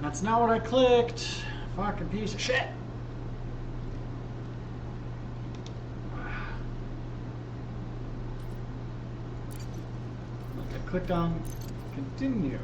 That's not what I clicked. Fucking piece of shit. I clicked on continue.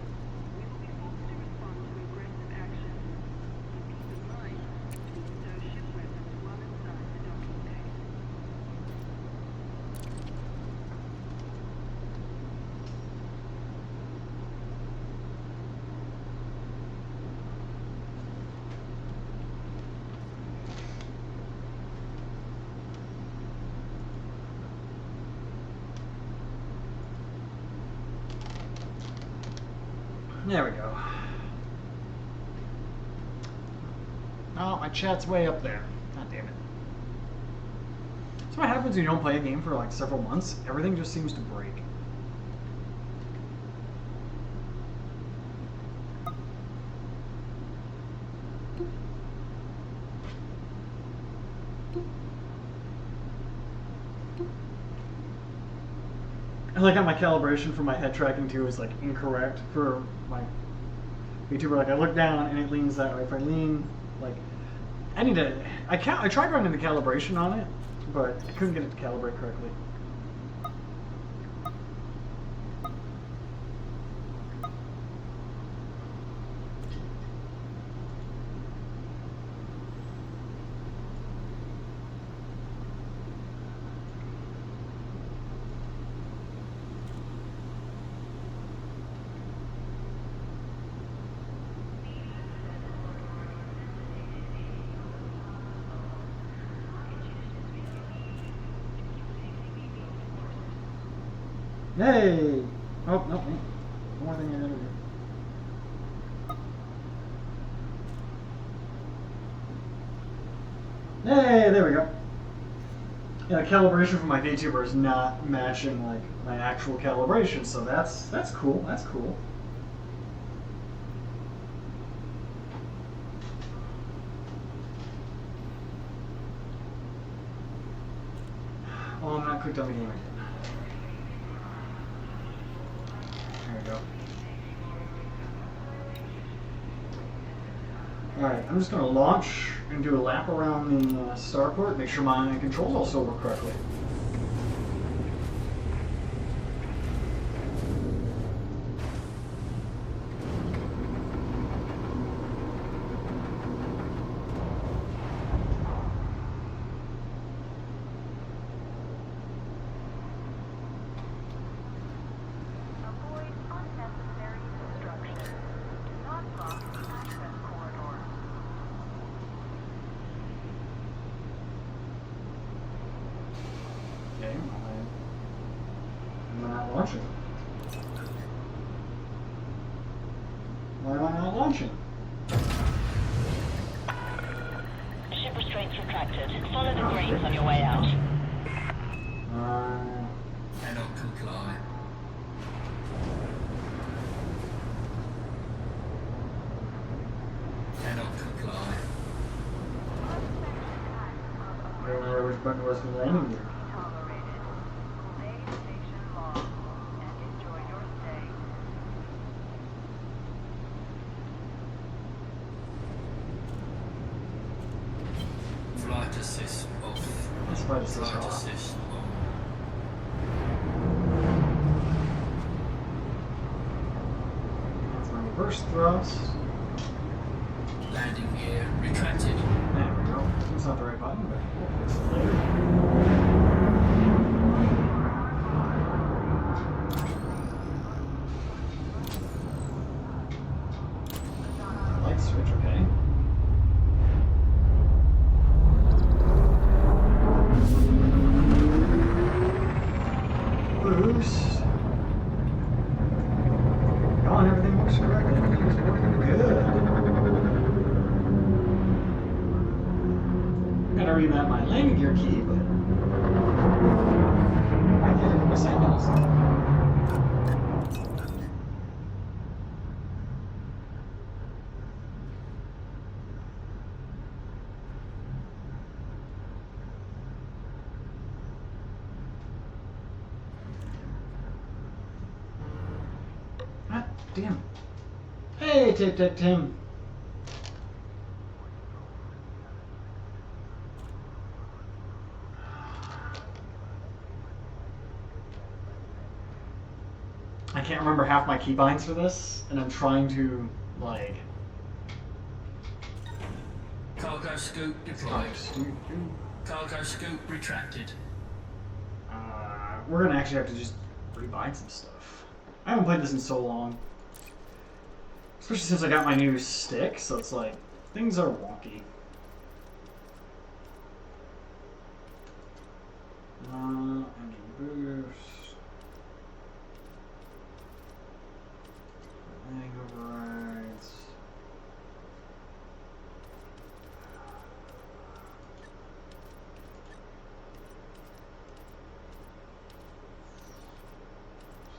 There we go. Oh, my chat's way up there. God damn it. So what happens when you don't play a game for like several months? Everything just seems to break. I like how my calibration for my head tracking too is like incorrect for my VTuber. Like I look down and it leans that way. If I lean, like I need to. I tried running the calibration on it, but I couldn't get it to calibrate correctly. Hey! Oh, no, one more thing I gotta do. Hey, there we go. Yeah, the calibration for my VTuber is not matching like my actual calibration, so that's cool. That's cool. Oh, I'm not clicked on the game again. There we go. Alright, I'm just going to launch and do a lap around the starport, make sure my controls also work correctly. Launching. Why am I not launching? Ship restraints retracted. Follow the greens on your way out. Cannot comply. Cannot comply. I don't know which button was for the landing gear. Flight assist off. That's flight assist Flight off. assist on. That's my reverse thrust. Landing gear retracted. There we go. It's not the right button, but we'll fix it later. Light switch, okay. Boost. Come on, everything works correctly. Everything's working good. Gotta remap my landing gear key, but I can't even miss signals. Ah, damn. Hey, Tape Tech Tim. I can't remember half my keybinds for this, and I'm trying to like. Cargo scoop deployed. Cargo scoop retracted. We're gonna actually have to just rebind some stuff. I haven't played this in so long, especially since I got my new stick. So it's like things are wonky. Engine boost. Landing overrides.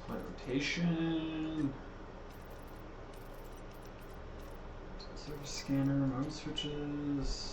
Flight rotation. Service scanner, mode switches.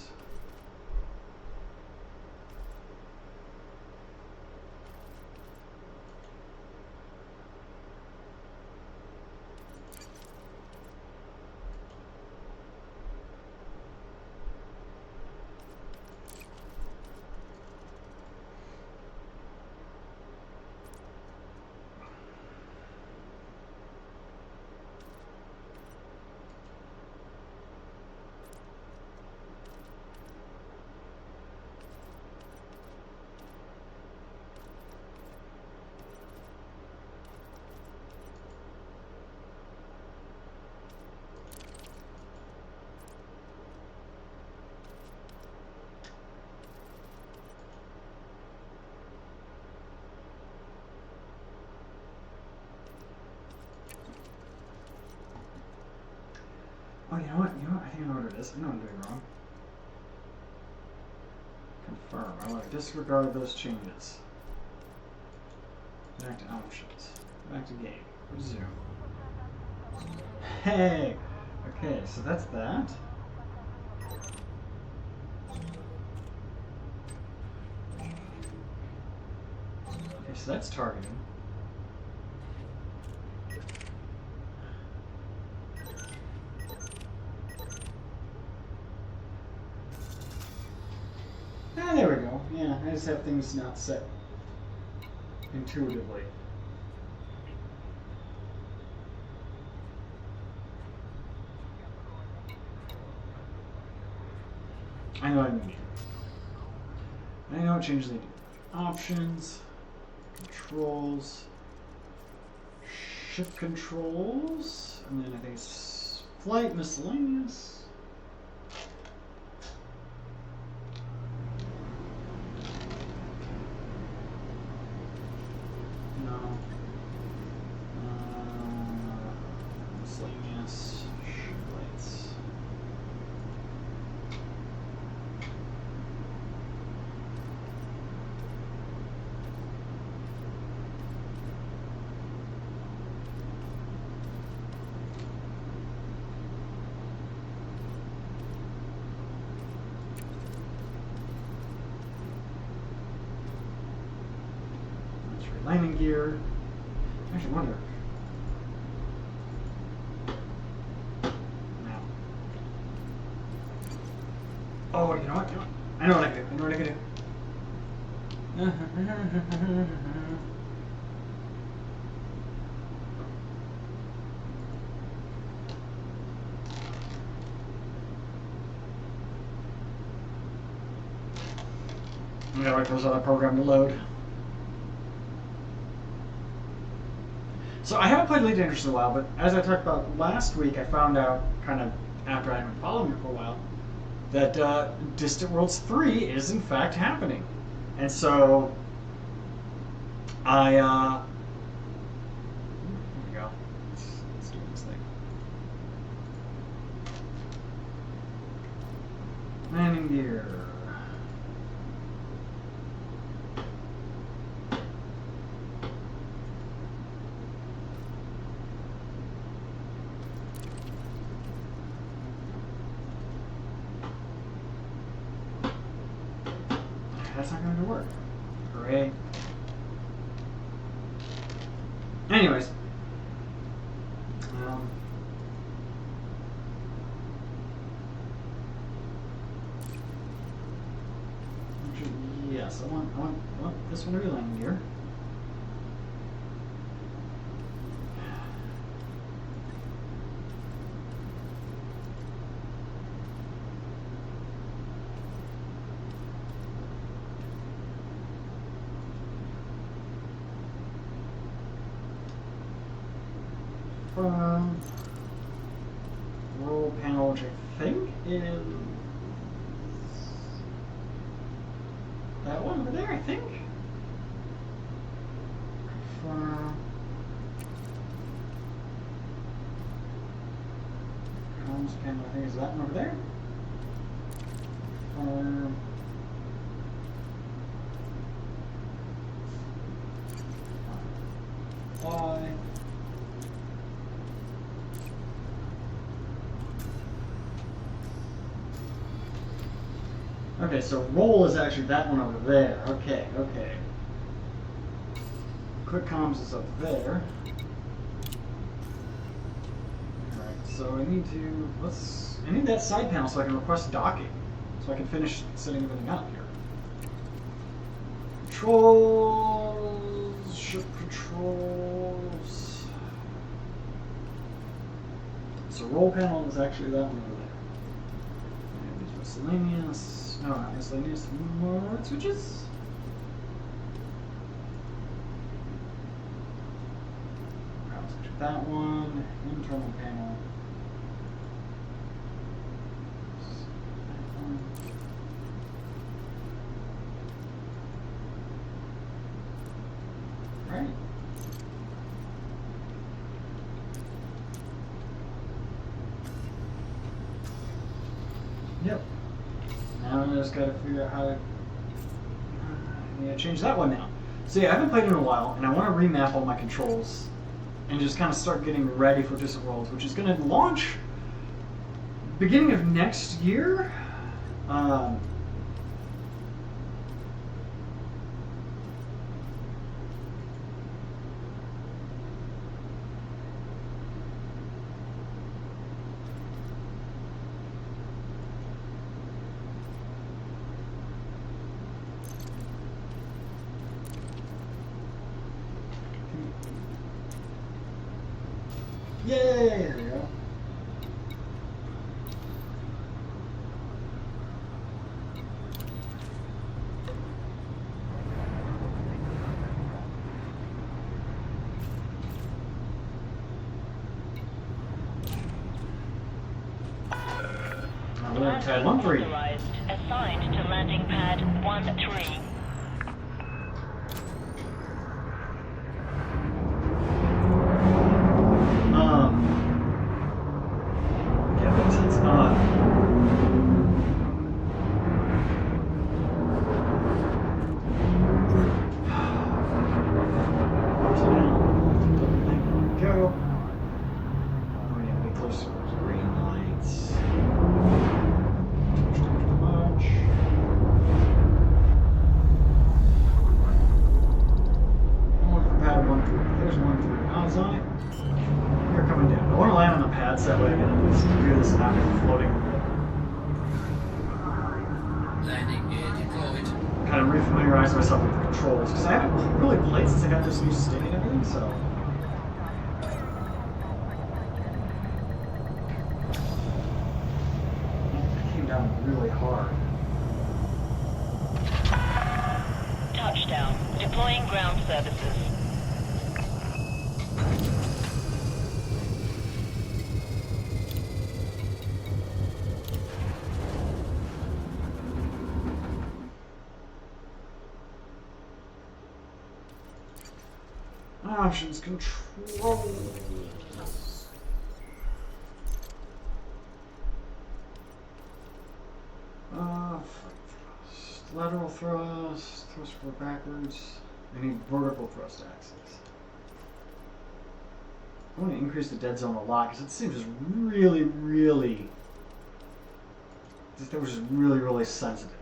Oh, you know what? I think I know what it is. I know what I'm doing wrong. Confirm. I want to disregard those changes. Back to options. Back to game. Resume. Hey! Okay, so that's that. Okay, so that's targeting. Ah, there we go. Yeah, I just have things not set intuitively. I know what I mean. I know what changes they do. Options, controls, shift controls, and then I think it's flight miscellaneous. Miscellaneous lights. That's your landing gear. I actually wonder. Oh, you know what? I know what I can do. I know what I can do. I gotta wait for this other program to load. So I haven't played Elite Dangerous in a while, but as I talked about last week, I found out, kind of after I had been following it for a while, that Distant Worlds 3 is in fact happening. And so I here we go. Let's do this thing. Landing gear. That's not going to work. Hooray. Anyways. Actually, yes, I want this one to be landing gear. Confirm. Roll panel, which I think is that one over there, I think. Confirm. Comms panel, I think is that one over there. Confirm. Apply. Okay, so roll is actually that one over there. Okay, okay. Quick comms is up there. Alright, so I need to, I need that side panel so I can request docking. So I can finish setting everything up here. Controls, ship controls. So roll panel is actually that one over there. And there's miscellaneous. No, not miscellaneous. More switches. I'll switch that one. Internal panel. That one. Right. Yep. Now I just gotta figure out how to. I need to change that one now. So yeah, I haven't played in a while, and I want to remap all my controls and just kind of start getting ready for Distant Worlds, which is going to launch beginning of next year. Yay! There we go. Now we're on pad 1-3. Authorized. Assigned to landing pad 1-3. That way I can at least do this and not be floating. Landing gear deployed. Kind of refamiliarize myself with the controls, because I haven't really played since I got this new stick and everything, so. That came down really hard. Touchdown. Deploying ground services. Options, controls. Lateral thrust, thrust forward backwards. I need vertical thrust axis. I want to increase the dead zone a lot because it seems just really. This thing was just really sensitive.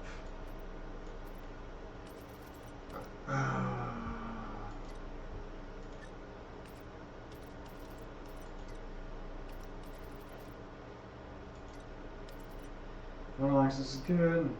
Frontal axis is good.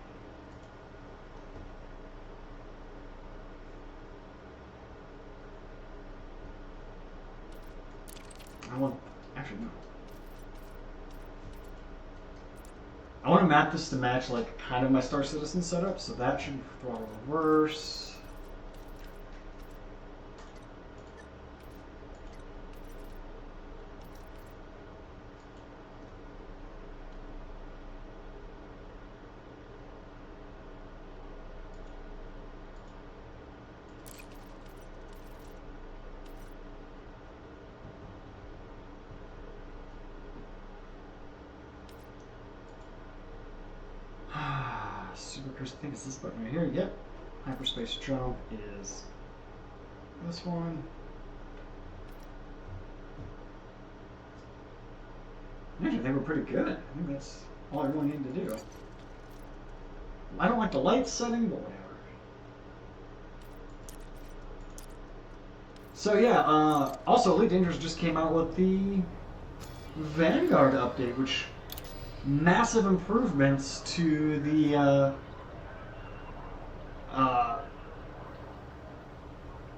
I want to map this to match like kind of my Star Citizen setup, so that should throttle reverse. super curious. I think it's this button right here. Yep. Hyperspace jump is this one. Actually, they were pretty good. I think that's all I really needed to do. I don't like the light setting, but whatever. So yeah, also Elite Dangerous just came out with the Vanguard update, which massive improvements to the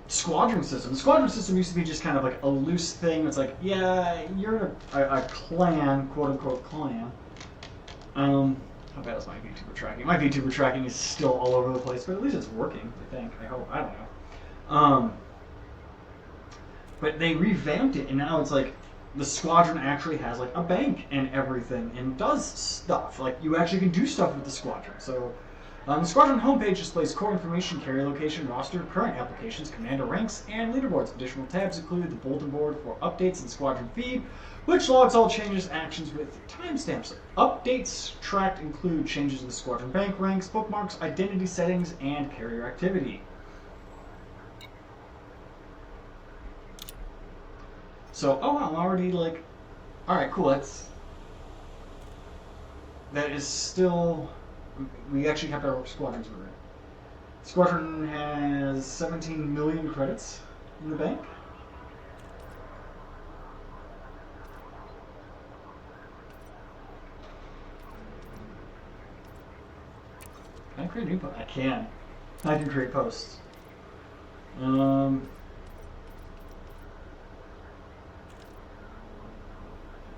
squadron system. The squadron system used to be just kind of like a loose thing. It's like, yeah, you're a clan, quote unquote clan. How bad is my VTuber tracking? My VTuber tracking is still all over the place, but at least it's working, I think. I hope. I don't know. But they revamped it, and now it's like the squadron actually has like a bank and everything, and does stuff. Like you actually can do stuff with the squadron. So the squadron homepage displays core information, carrier location, roster, current applications, commander ranks, and leaderboards. Additional tabs include the bulletin board for updates and squadron feed, which logs all changes, actions with timestamps. Updates tracked include changes in the squadron bank ranks, bookmarks, identity settings, and carrier activity. So, oh wow, I'm already like, alright, cool, that is still, we actually kept our squadrons moving. Squadron has 17 million credits in the bank. Can I create a new post? I can. I can create posts.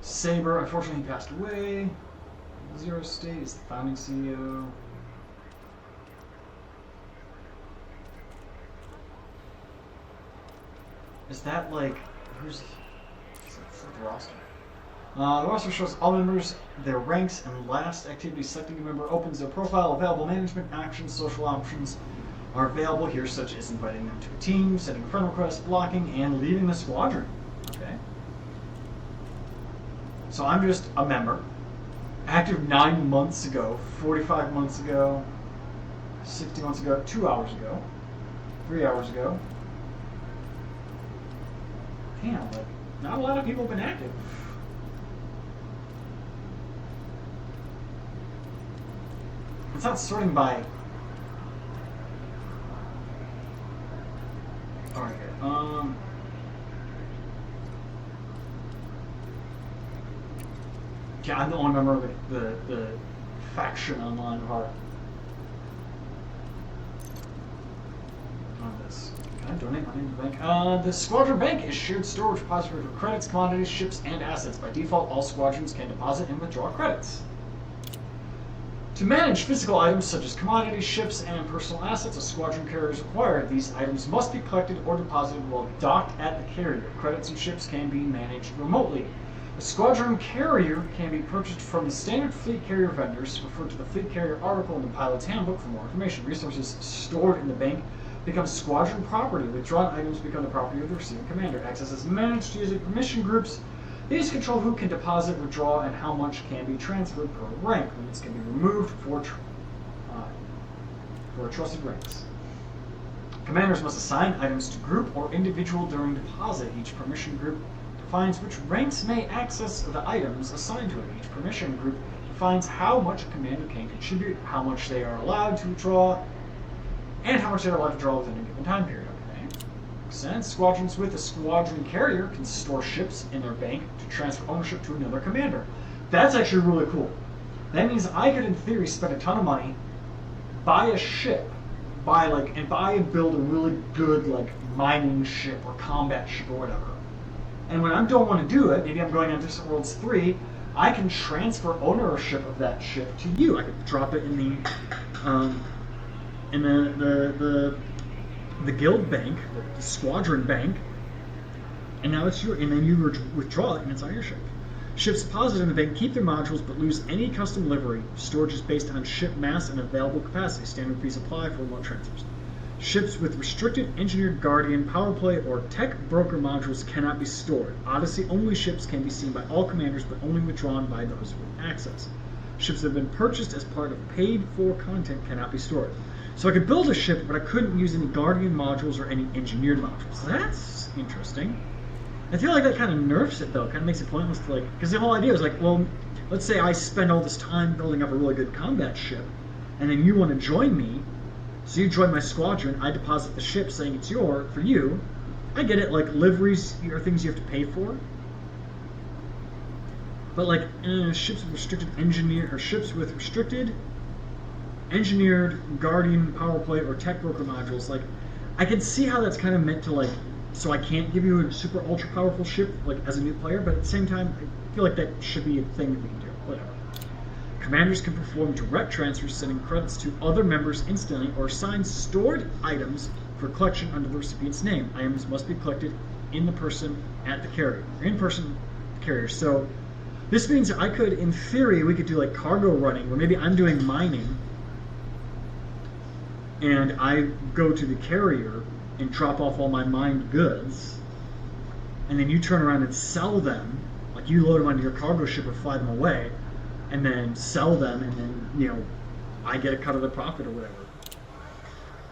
Saber, unfortunately, he passed away. Zero State is the founding CEO. Is that like, who's the roster? The roster shows all members, their ranks, and last activity. Selecting a member opens their profile. Available management actions, social options are available here, such as inviting them to a team, setting a friend request, blocking, and leaving the squadron. Okay. So I'm just a member. Active 9 months ago, 45 months ago, 60 months ago, 2 hours ago, 3 hours ago. Damn, like, not a lot of people have been active. It's not sorting by. Alright, yeah, I'm the only member of the faction online part. On this. Can I donate money to the bank? The Squadron Bank is shared storage repository for credits, commodities, ships, and assets. By default, all squadrons can deposit and withdraw credits. To manage physical items such as commodities, ships, and personal assets, a squadron carrier is required. These items must be collected or deposited while docked at the carrier. Credits and ships can be managed remotely. A squadron carrier can be purchased from the standard fleet carrier vendors. Refer to the fleet carrier article in the pilot's handbook for more information. Resources stored in the bank become squadron property. Withdrawn items become the property of the receiving commander. Access is managed using permission groups. These control who can deposit, withdraw, and how much can be transferred per rank. Limits can be removed for trusted ranks. Commanders must assign items to group or individual during deposit. Each permission group defines which ranks may access the items assigned to it. Each permission group defines how much a commander can contribute, how much they are allowed to withdraw, and how much they are allowed to draw within a given time period. Sense. Squadrons with a squadron carrier can store ships in their bank to transfer ownership to another commander. That's actually really cool. That means I could, in theory, spend a ton of money, buy a ship, buy and build a really good like mining ship or combat ship or whatever. And when I don't want to do it, maybe I'm going on Distant Worlds 3, I can transfer ownership of that ship to you. I could drop it in the guild bank, the squadron bank, and now it's your, and then you withdraw it and it's on your ship. Ships deposited in the bank keep their modules but lose any custom livery. Storage is based on ship mass and available capacity. Standard fees apply for remote transfers. Ships with restricted engineered guardian, power play, or tech broker modules cannot be stored. Odyssey only ships can be seen by all commanders but only withdrawn by those with access. Ships that have been purchased as part of paid-for content cannot be stored. So I could build a ship, but I couldn't use any Guardian modules or any engineered modules. That's interesting. I feel like that kind of nerfs it, though. Kind of makes it pointless to, like... Because the whole idea was like, well, let's say I spend all this time building up a really good combat ship, and then you want to join me, so you join my squadron, I deposit the ship saying it's for you. I get it, like, liveries are things you have to pay for. But, like, ships with restricted engineered Guardian power plate or tech broker modules, like, I can see how that's kind of meant to, like, so I can't give you a super ultra powerful ship, like, as a new player, but at the same time, I feel like that should be a thing that we can do. Whatever. Commanders can perform direct transfers, sending credits to other members instantly, or assign stored items for collection under the recipient's name. Items must be collected in person at the carrier. So this means I could, in theory, we could do like cargo running, where maybe I'm doing mining, and I go to the carrier and drop off all my mined goods, and then you turn around and sell them, like you load them onto your cargo ship or fly them away, and then sell them, and then, you know, I get a cut of the profit or whatever.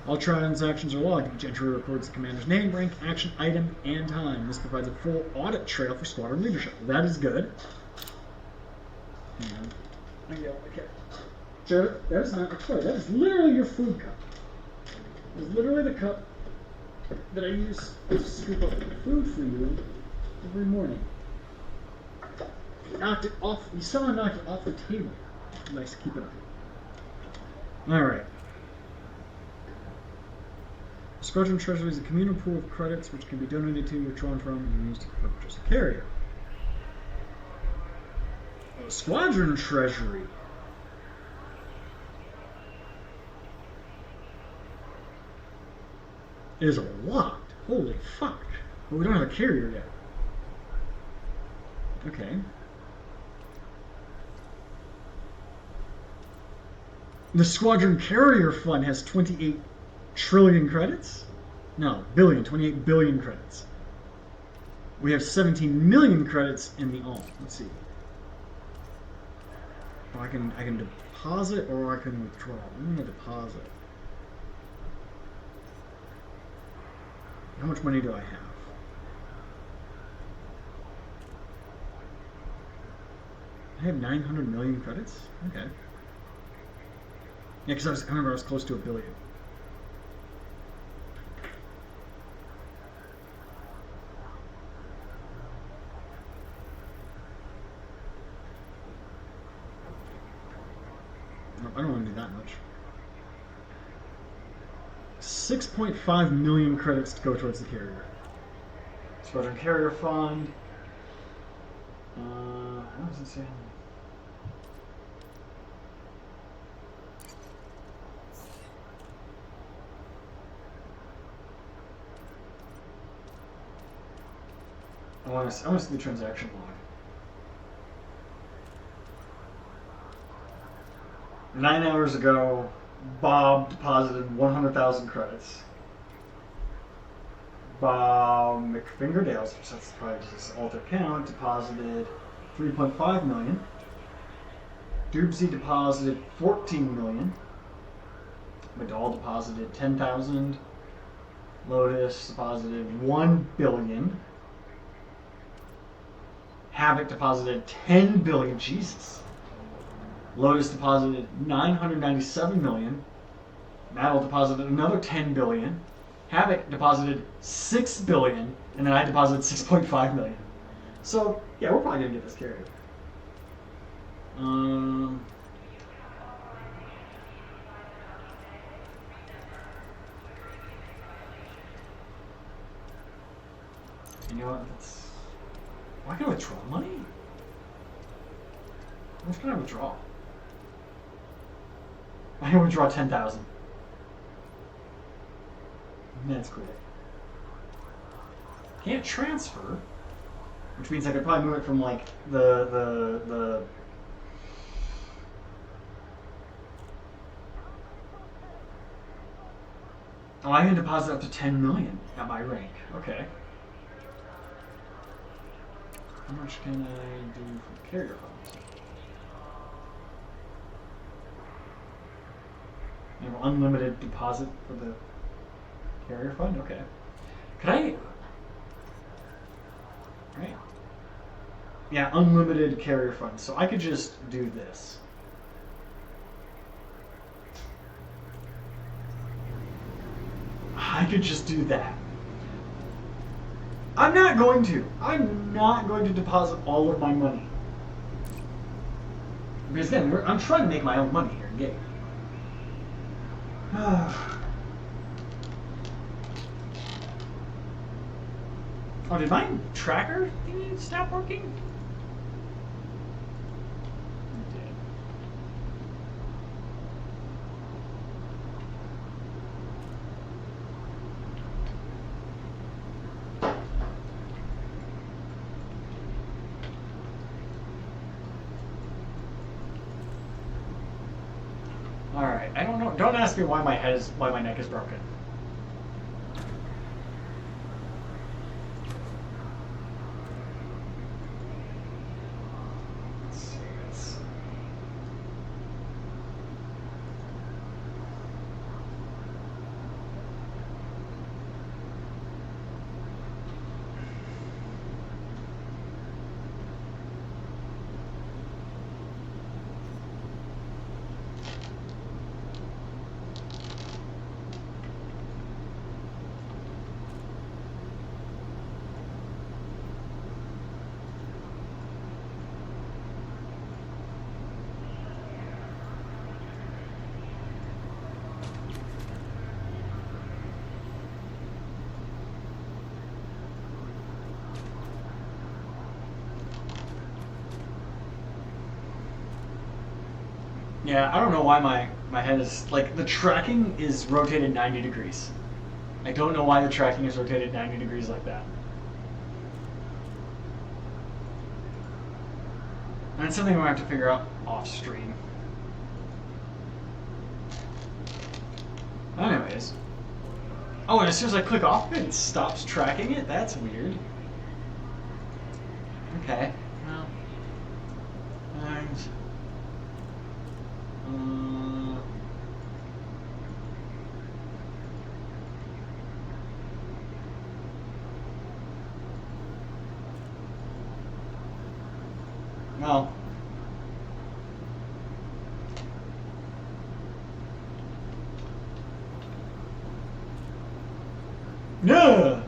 All transactions are logged. Each entry records the commander's name, rank, action, item, and time. This provides a full audit trail for squadron leadership. That is good. Okay. So there's not a toy. That is literally your food cup. It's literally the cup that I use to scoop up food for you every morning. Knocked it off. You saw I knocked it off the table. Nice, keep it up. All right. Squadron treasury is a communal pool of credits which can be donated to, withdrawn from, and used to purchase a carrier. Squadron treasury is a lot. Holy fuck. But we don't have a carrier yet. Okay. The Squadron Carrier Fund has 28 trillion credits? No, billion. 28 billion credits. We have 17 million credits in the all. Let's see. I can deposit or I can withdraw. I'm gonna deposit. How much money do I have? I have 900 million credits? Okay. Yeah, because I remember I was close to $1 billion. No, I don't want to do that much. 6.5 million credits to go towards the carrier. Squadron Carrier Fund. What does it say? I want to see the transaction log. 9 hours ago, Bob deposited 100,000 credits. Bob McFingerdales, which that's probably his alter account, deposited 3.5 million. Doobsy deposited 14 million. Madal deposited 10,000. Lotus deposited 1 billion. Havoc deposited 10 billion. Jesus. Lotus deposited 997 million. Madal deposited another 10 billion. Havoc deposited 6 billion, and then I deposited 6.5 million. So yeah, we're probably gonna get this carried. You know what? Why can I withdraw money? How much can I withdraw? I can withdraw 10,000. That's cool. Can't transfer, which means I could probably move it from like the. Oh, I can deposit up to 10 million at my rank. Okay. How much can I do for carrier funds? You have unlimited deposit for the carrier fund? Okay. Could I... Right. Yeah, unlimited carrier fund. So I could just do this. I could just do that. I'm not going to. I'm not going to deposit all of my money. Because again, I'm trying to make my own money here in game. Oh, did my tracker thingy stop working? It did. All right, I don't know. Don't ask me why my neck is broken. Let's see this. Yeah, I don't know why my head is, like, the tracking is rotated 90 degrees. I don't know why the tracking is rotated 90 degrees like that. And it's something we're going to have to figure out off stream. Anyways. Oh, and as soon as I click off it stops tracking it? That's weird. Okay. Well. And... well, no.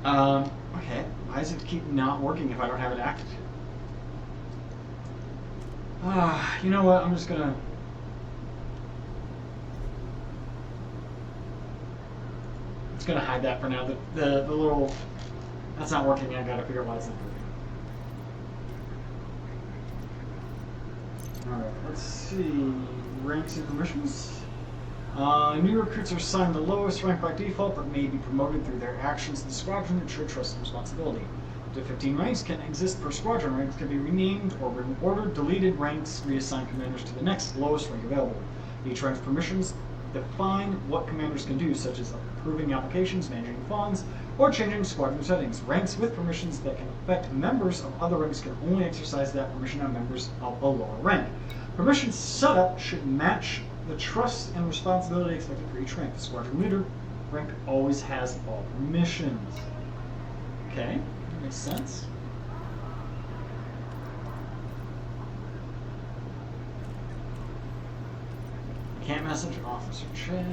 Okay. Why does it keep not working if I don't have it active? You know what? I'm just gonna... It's gonna hide that for now. The little... That's not working. I gotta figure out why it's not working. Alright, let's see. Ranks and permissions. New recruits are assigned the lowest rank by default, but may be promoted through their actions in the squadron to ensure trust and responsibility. Up to 15 ranks can exist per squadron. Ranks can be renamed or reordered, deleted. Ranks reassign commanders to the next lowest rank available. Each rank's permissions define what commanders can do, such as approving applications, managing funds, or changing squadron settings. Ranks with permissions that can affect members of other ranks can only exercise that permission on members of a lower rank. Permission setup should match the trust and responsibility expected for each rank. The squadron leader rank always has all permissions. Okay, that makes sense. Can't message officer chat.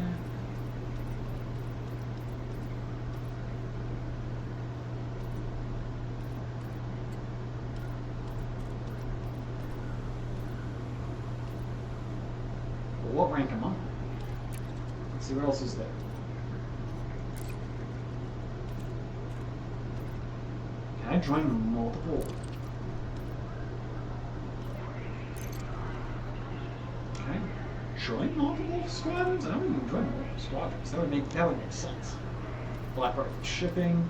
What rank am I? Let's see what else is there. Can I join multiple? Can I join multiple squadrons? I don't even join multiple squadrons. That would make sense. Black Rifle Shipping,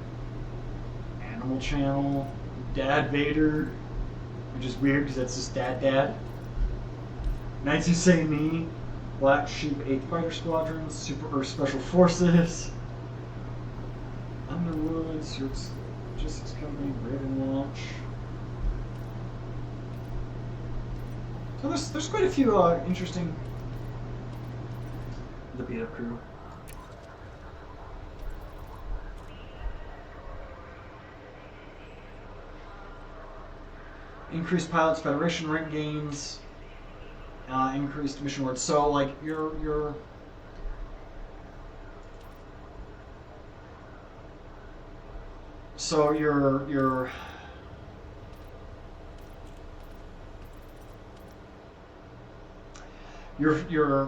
Animal Channel, Dad Vader, which is weird because that's just Dad. Knights Who Say Me. Black Sheep 8th Fighter Squadron, Super Earth Special Forces, Underwood, Search Logistics Company, Raven Launch. So there's quite a few interesting. The beta crew. Increased pilots, Federation rank gains, increased mission words. So like your so your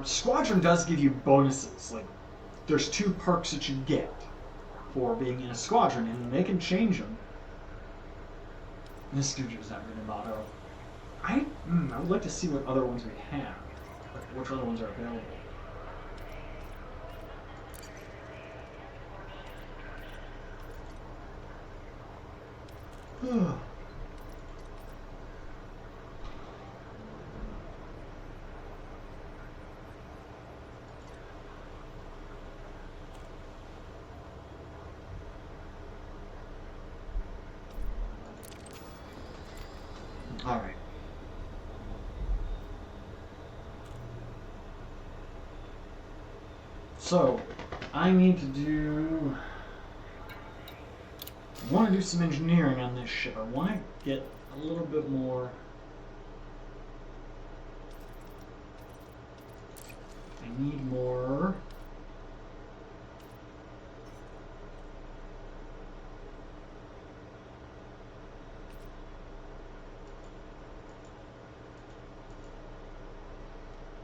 squadron does give you bonuses. Like there's 2 perks that you get for being in a squadron, and they can change them. This studio's not really motto. I would like to see what other ones we have. Like which other ones are available. All right. So, I need to do. I want to do some engineering on this ship. I want to get a little bit more. I need more.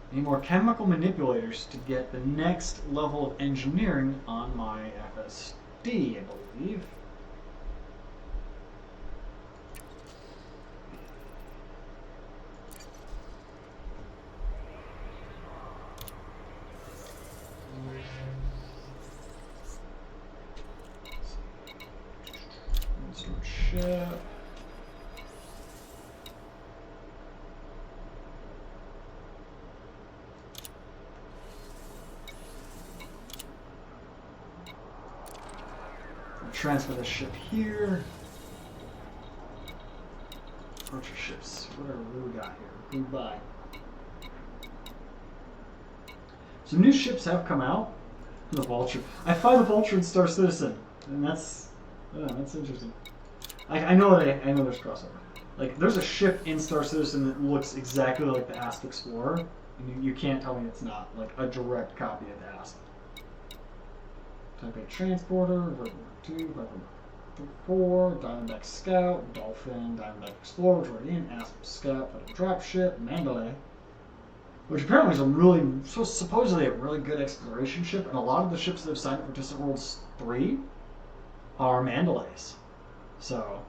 Need more chemical manipulators to get the next level of engineering on my FSD, I believe. Start ship. Transfer the ship here. Approach ships. What do we got here? Goodbye. Some new ships have come out. The Vulture. I find the Vulture in Star Citizen, and that's interesting. I know there's crossover. Like there's a ship in Star Citizen that looks exactly like the Asp Explorer, and you can't tell me it's not like a direct copy of the Asp. Type A Transporter, Vertical 2, Vertical 4, Diamondback Scout, Dolphin, Diamondback Explorer, which we're in, Asp Scout, Vertical Dropship, Mandalay, which apparently is supposedly a really good exploration ship, and a lot of the ships that have signed up for Distant Worlds 3 are Mandalays. So,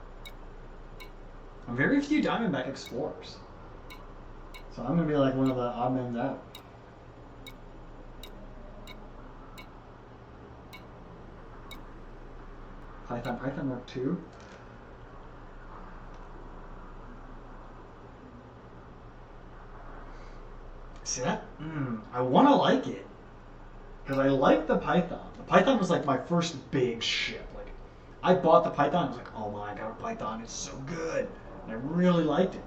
very few Diamondback Explorers. So I'm going to be like one of the odd men out. Python Mark II. See that? I want to like it. Because I like the Python. The Python was like my first big ship. Like, I bought the Python. I was like, oh my god, Python is so good. And I really liked it.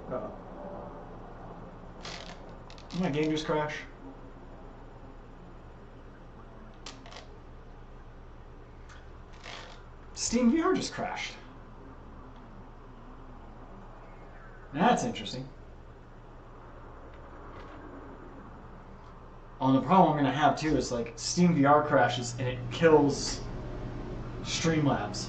Did my game just crash? Steam VR just crashed. That's interesting. Oh, the problem I'm going to have too is like Steam VR crashes and it kills Streamlabs.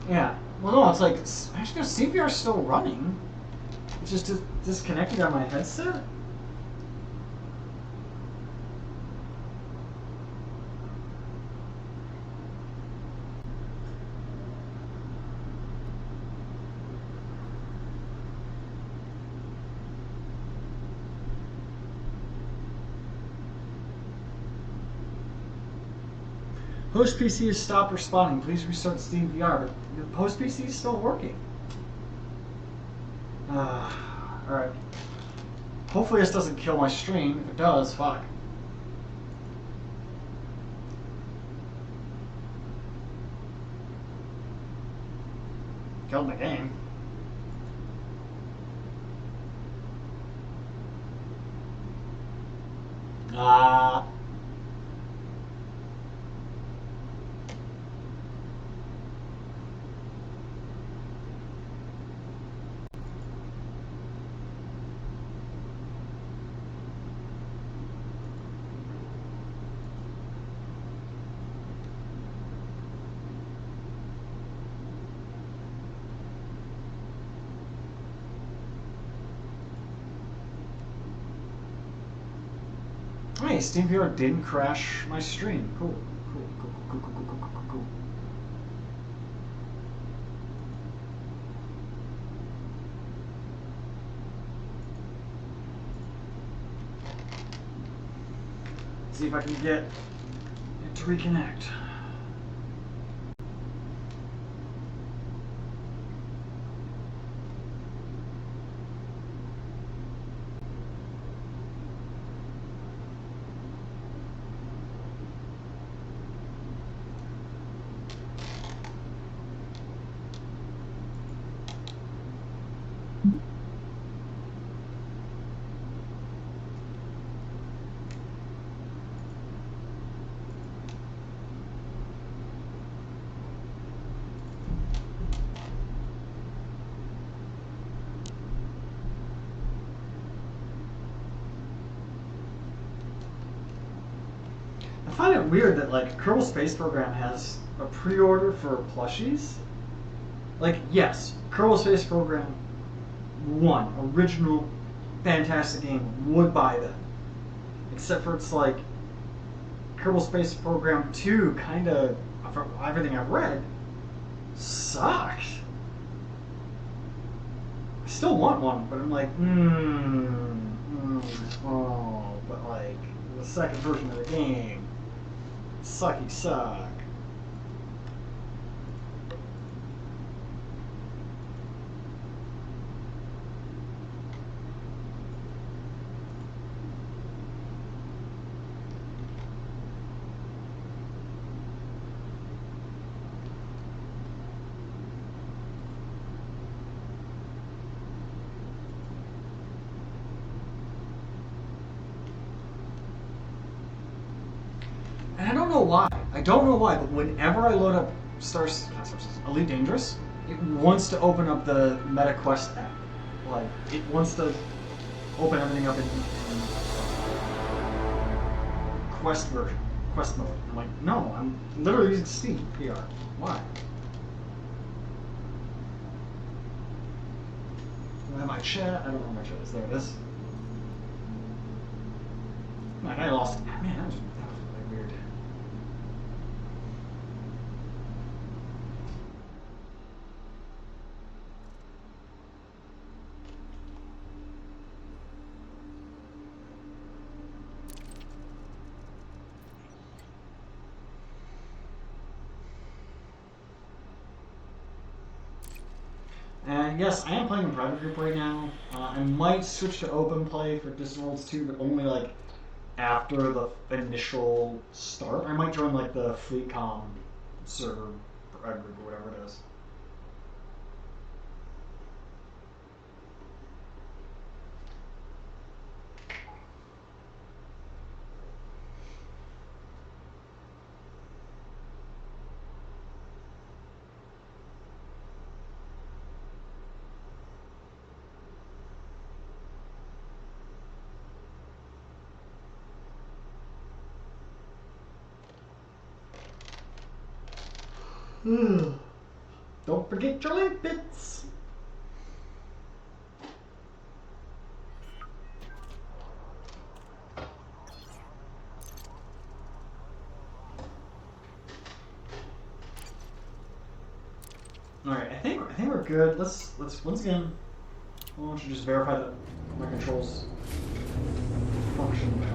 Yeah. Well, no, it's like actually no, CPR is still running. It's just disconnected on my headset. Host PC has stopped responding. Please restart Steam VR. But the host PC is still working. Alright. Hopefully this doesn't kill my stream. If it does, fuck. Killed my game. Ah. Hey, SteamVR didn't crash my stream. Cool. Cool. See if I can get it to reconnect. I find it weird that like Kerbal Space Program has a pre-order for plushies. Like, yes, Kerbal Space Program 1, original, fantastic game, would buy them. Except for it's like Kerbal Space Program 2 kinda, from everything I've read, sucks. I still want one, but I'm like, oh, but like, the second version of the game, sucky suck. And I don't know why. I don't know why, but whenever I load up Elite Dangerous, it wants to open up the MetaQuest app. Like, it wants to open everything up in Quest version, Quest mode. I'm like, no, I'm literally using Steam PR. Why? Do I have my chat? I don't know where my chat is. There it is. Man, I lost it. Man, that was really weird. And yes, I am playing in private group right now. I might switch to open play for Disneyworld's 2, but only like after the initial start. I might join like the FleetCom server private group or whatever it is. Don't forget your limpets. All right, I think we're good. Let's once again. Why don't you just verify that my controls function now?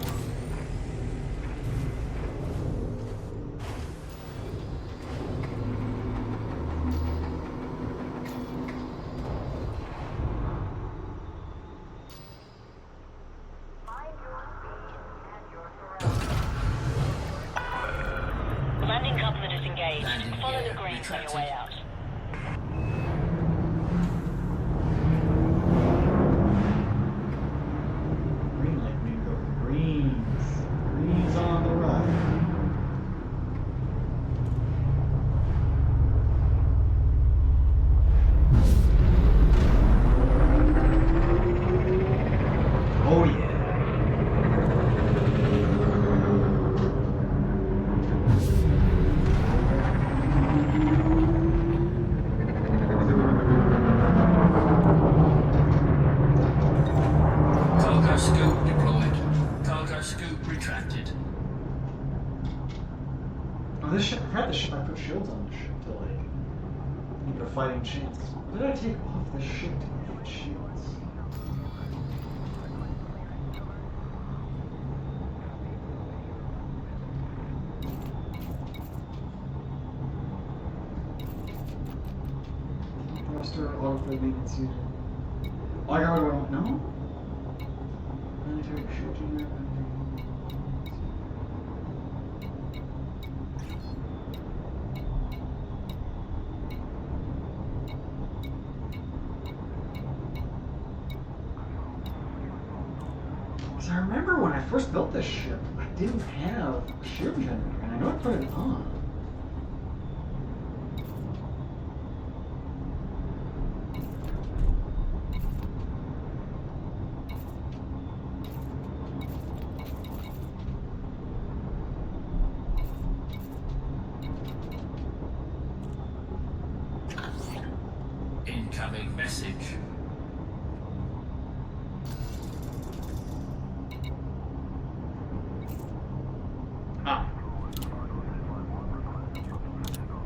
Landing coupler disengaged. Landing Follow gear the greens on your retracted. way out. Green light, we go greens. Greens on the right. Oh yeah. Cargo scoop deployed. Cargo scoop retracted. Oh, this ship, I put shields on this ship to like give it a fighting chance. What did I take off this ship to give it shields? Thruster, autoplay maintenance unit. Oh, I got rid of one. No? Planetary shield unit. Because I remember when I first built this ship, I didn't have a shield generator, and I know I put it on. Incoming message. Ah.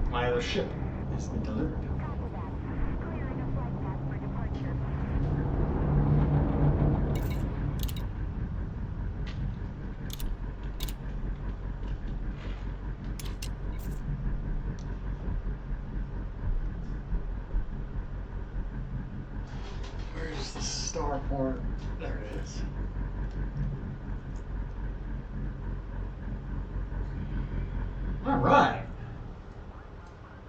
My other ship has been delivered. Where's the starport? There it is. All right.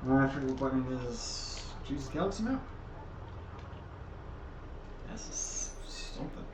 I forget what button is. Choose the galaxy map. That's something.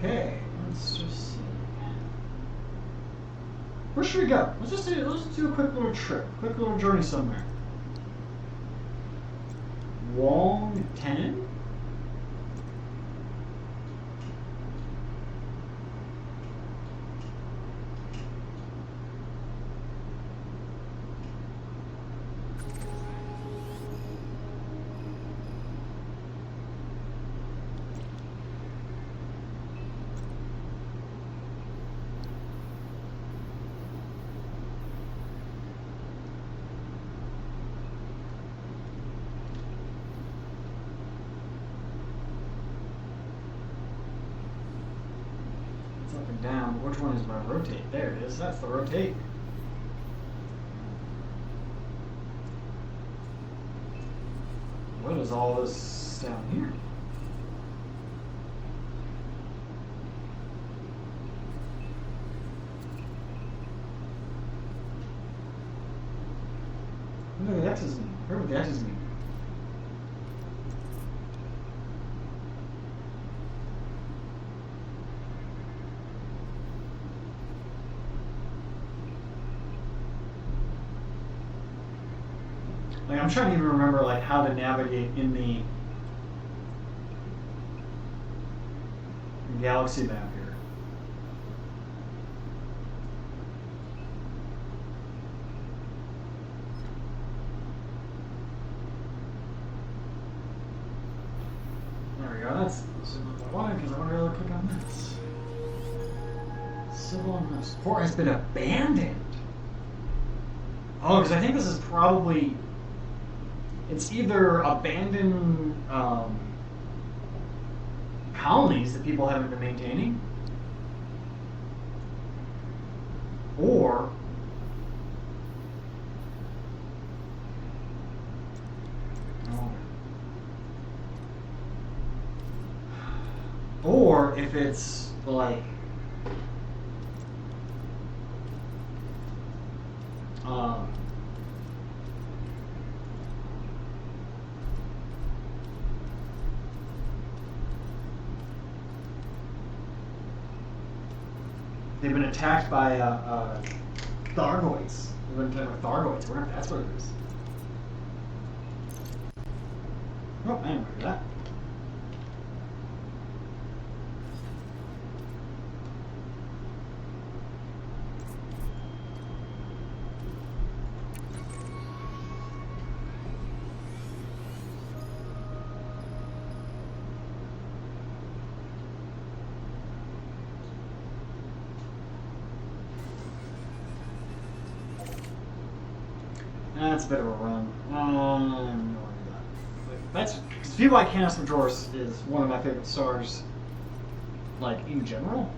Okay, let's just see. Where should we go? Let's just do a quick little trip, quick little journey somewhere. Wong 10? It's up and down. Which one is my rotate? There it is. That's the rotate. What is all this down here? What do the X's mean? Where would the X's mean? Like, I'm trying to even remember like how to navigate in the galaxy map here. There we go. That's why, because I want to really click on this. Civil unrest. Port has been abandoned. Oh, because I think this is probably. It's either abandoned colonies that people haven't been maintaining, or if it's like they've been attacked by Thargoids. They've been attacked by Thargoids. I wonder if that's what it is. Oh, man, look at that. That's a bit of a run. That's VY Canis Majoris is one of my favorite stars, like in general.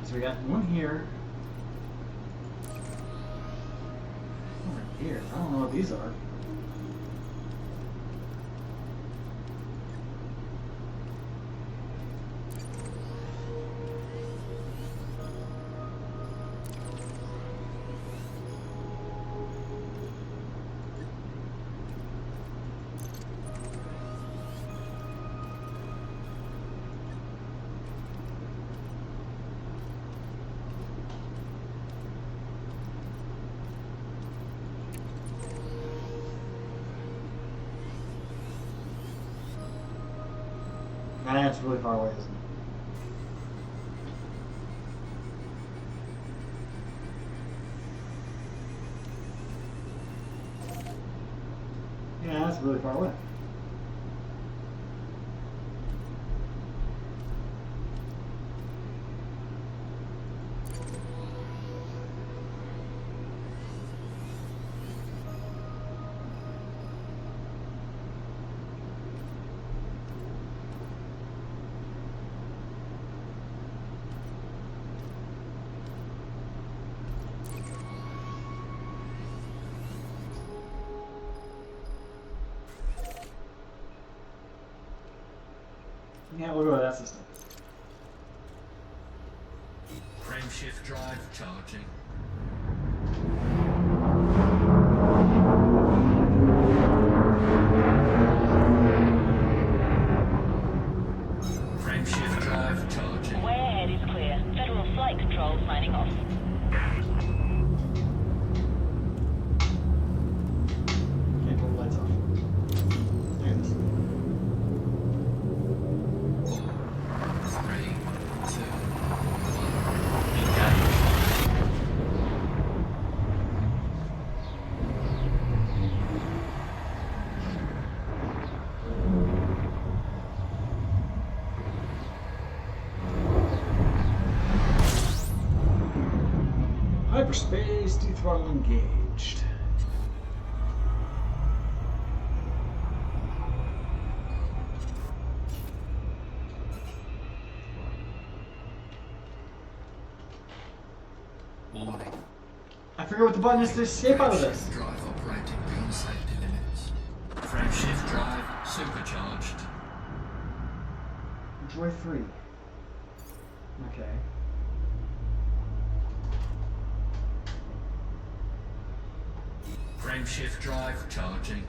So we got one here. Over here. I don't know what these are. That's really far away, isn't it? Yeah, that's really far away. Yeah, we'll go with that system. Frameshift drive charging. Frameshift drive charging. Way ahead is clear. Federal flight control signing off. Can't pull the lights off. There it is. 3, 2, 1, engage. Hyperspace dethrottle engaged. Warning. I forget what the button is to escape out of this. Shift drive operating beyond safety limits. Frame shift drive supercharged. Droid 3. Okay. Frame shift drive charging.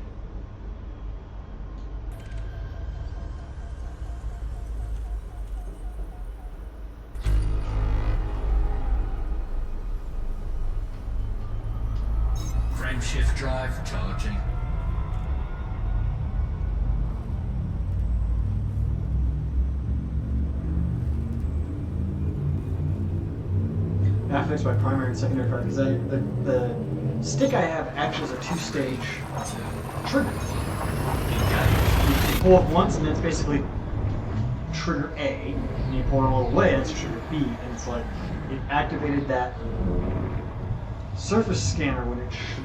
Frame shift drive charging. I fixed my primary and secondary fire because the stick I have acts as a two-stage trigger. You pull up once and it's basically trigger A, and you pull it a little away and it's trigger B, and it's like it activated that surface scanner when it should.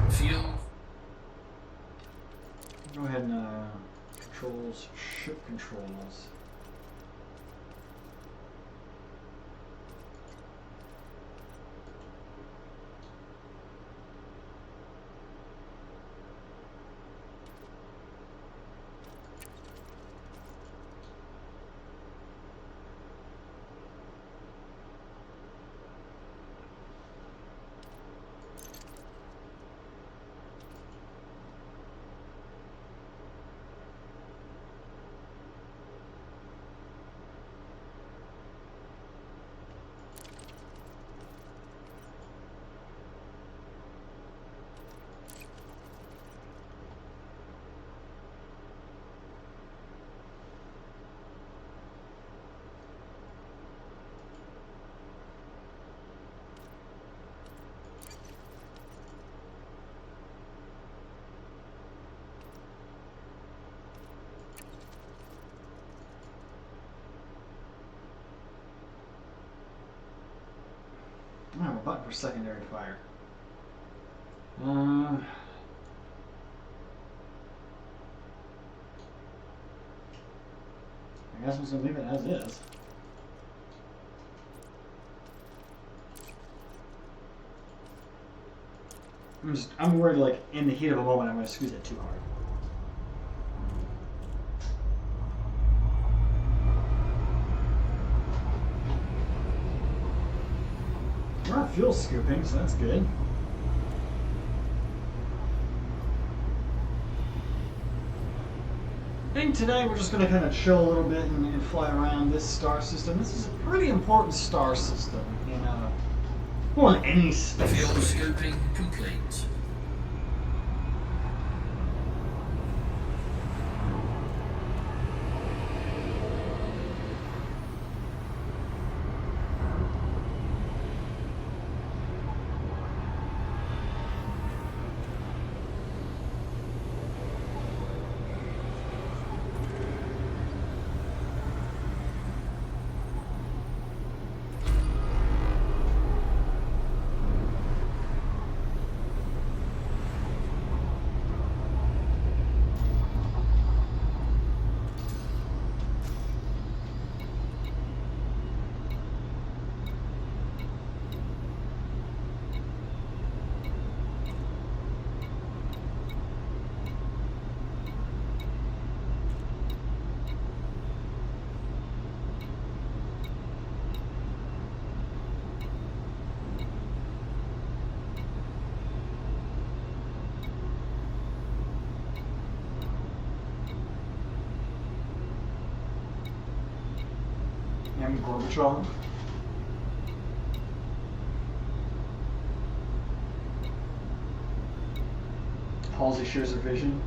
Fuel. Go ahead and controls, ship controls. I have a button for secondary fire. I guess we'll just leave it as is. I'm worried, like, in the heat of a moment, I'm going to squeeze it too hard. We're not fuel scooping, so that's good. I think today we're just going to kind of chill a little bit and fly around this star system. This is a pretty important star system in well, in any space. Fuel scooping complete. M. Gorbachev. Halsey shares a vision.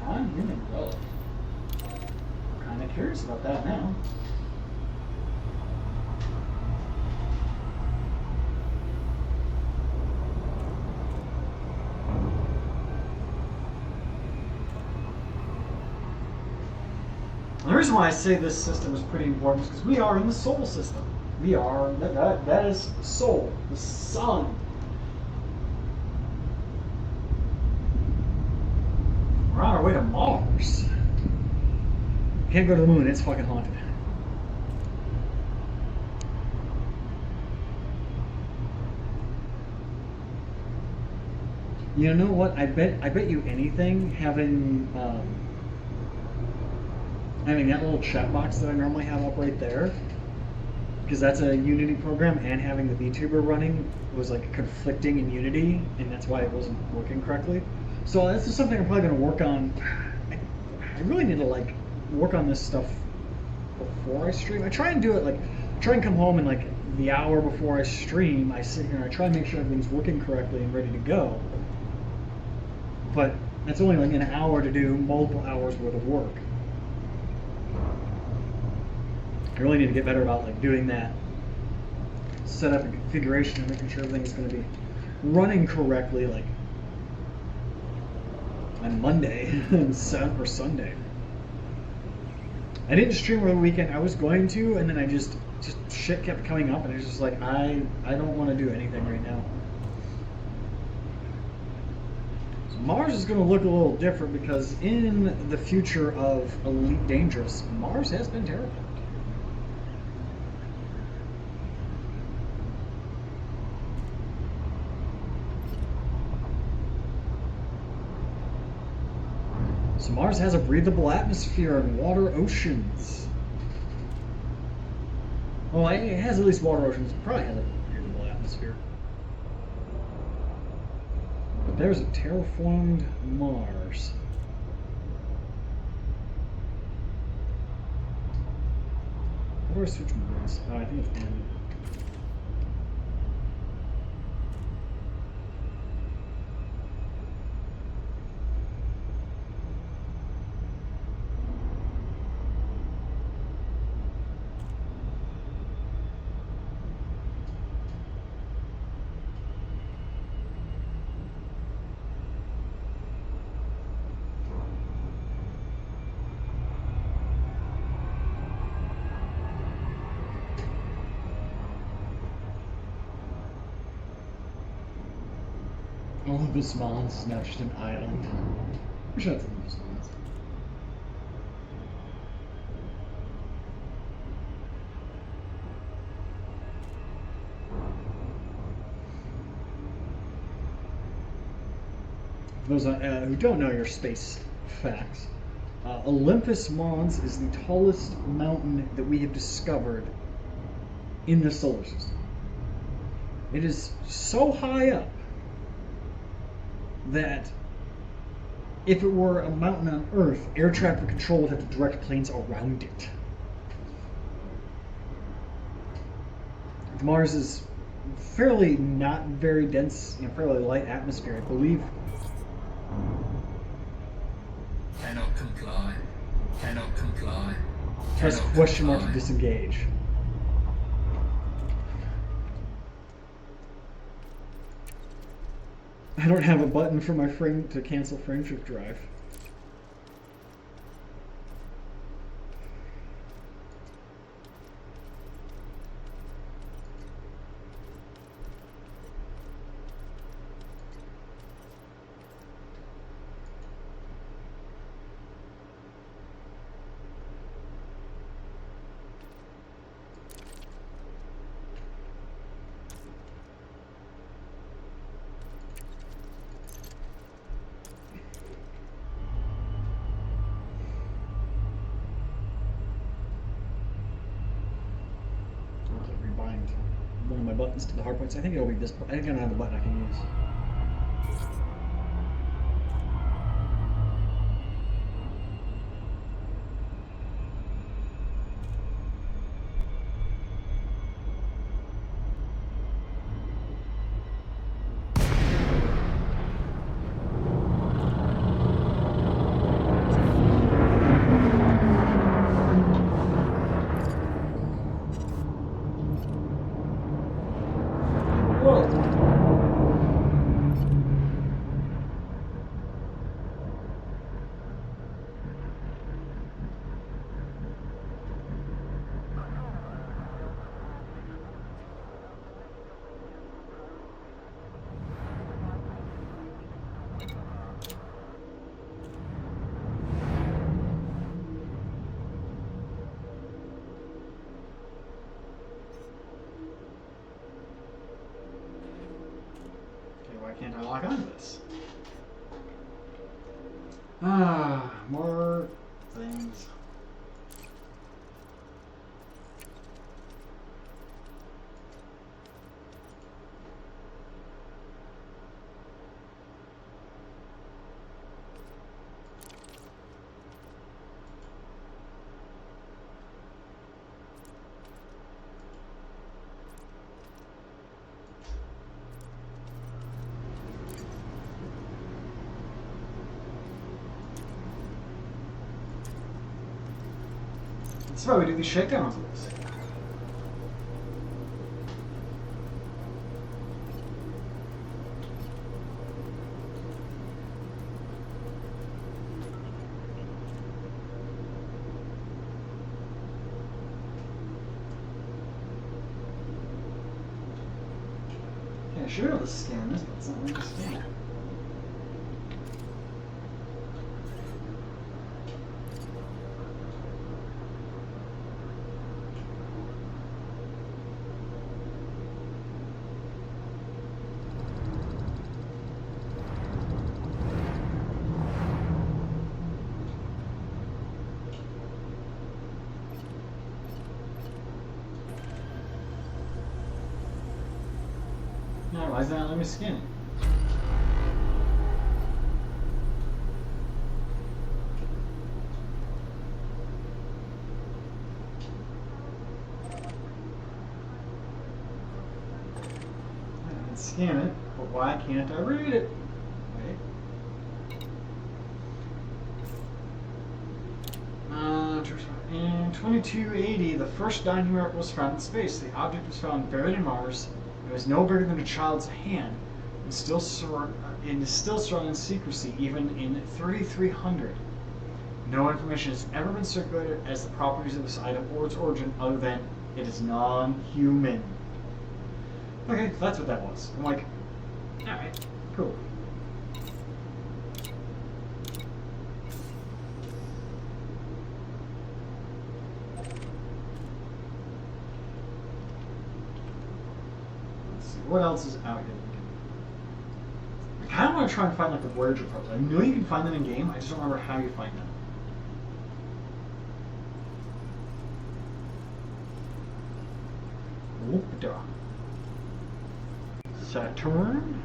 Non-human relic. I'm kind of curious about that now. And the reason why I say this system is pretty important is because we are in the Sol system. We are, that is Sol, the sun. We're on our way to Mars. Can't go to the moon, it's fucking haunted. You know what? I bet you anything having that little chat box that I normally have up right there, because that's a Unity program, and having the VTuber running was like conflicting in Unity, and that's why it wasn't working correctly. So this is something I'm probably going to work on. I really need to like work on this stuff before I stream. I try and do it like, try and come home and like the hour before I stream, I sit here and I try and make sure everything's working correctly and ready to go. But that's only like an hour to do multiple hours worth of work. I really need to get better about like doing that setup and configuration and making sure everything is going to be running correctly, like on Monday or Sunday. I didn't stream over the weekend. I was going to, and then I just shit kept coming up, and I was just like, I don't want to do anything right now. So Mars is going to look a little different because in the future of Elite Dangerous, Mars has been terraformed. So Mars has a breathable atmosphere and water oceans. Well, it has at least water oceans. It probably has a breathable atmosphere. But there's a terraformed Mars. How do I switch modes? Oh, I think it's N. Olympus Mons is now just an island. I'm sure that's Olympus Mons. For those who don't know your space facts, Olympus Mons is the tallest mountain that we have discovered in the solar system. It is so high up that if it were a mountain on Earth, air traffic control would have to direct planes around it. Mars is fairly not very dense, fairly light atmosphere, I believe. Cannot comply. Cannot comply. Press question mark to disengage. I don't have a button for my frame to cancel frame shift drive. One of my buttons to the hard points. I think it'll be this. I think I don't have a button I can use. can't I lock onto this? Ah, more things. That's why we do these shakedowns of this. Okay, I should be able to scan this, but it's not letting me scan it. No, why is that not letting me scan it? I can scan it, but why can't I read it? Wait. In 2280, the first dining rock was found in space. The object was found buried in Mars. It was no bigger than a child's hand, and is still surrounded in secrecy, even in 3300. No information has ever been circulated as the properties of this item or its origin, other than it is non-human. Okay, so that's what that was. I'm like, alright, cool. What else is out here? I kind of want to try and find like the Voyager parts. I know you can find them in game. I just don't remember how you find them. Whoop-da. Saturn,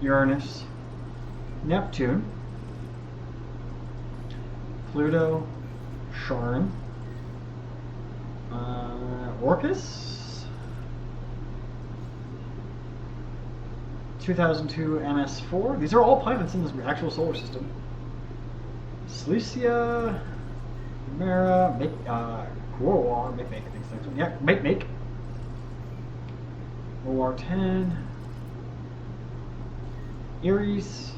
Uranus, Neptune, Pluto, Charon, Orcus, 2002 MS4. These are all planets in this actual solar system. Cilicia, Mera, Quorwar, make, I think it's the next one. Yeah, make. OR10, Aries,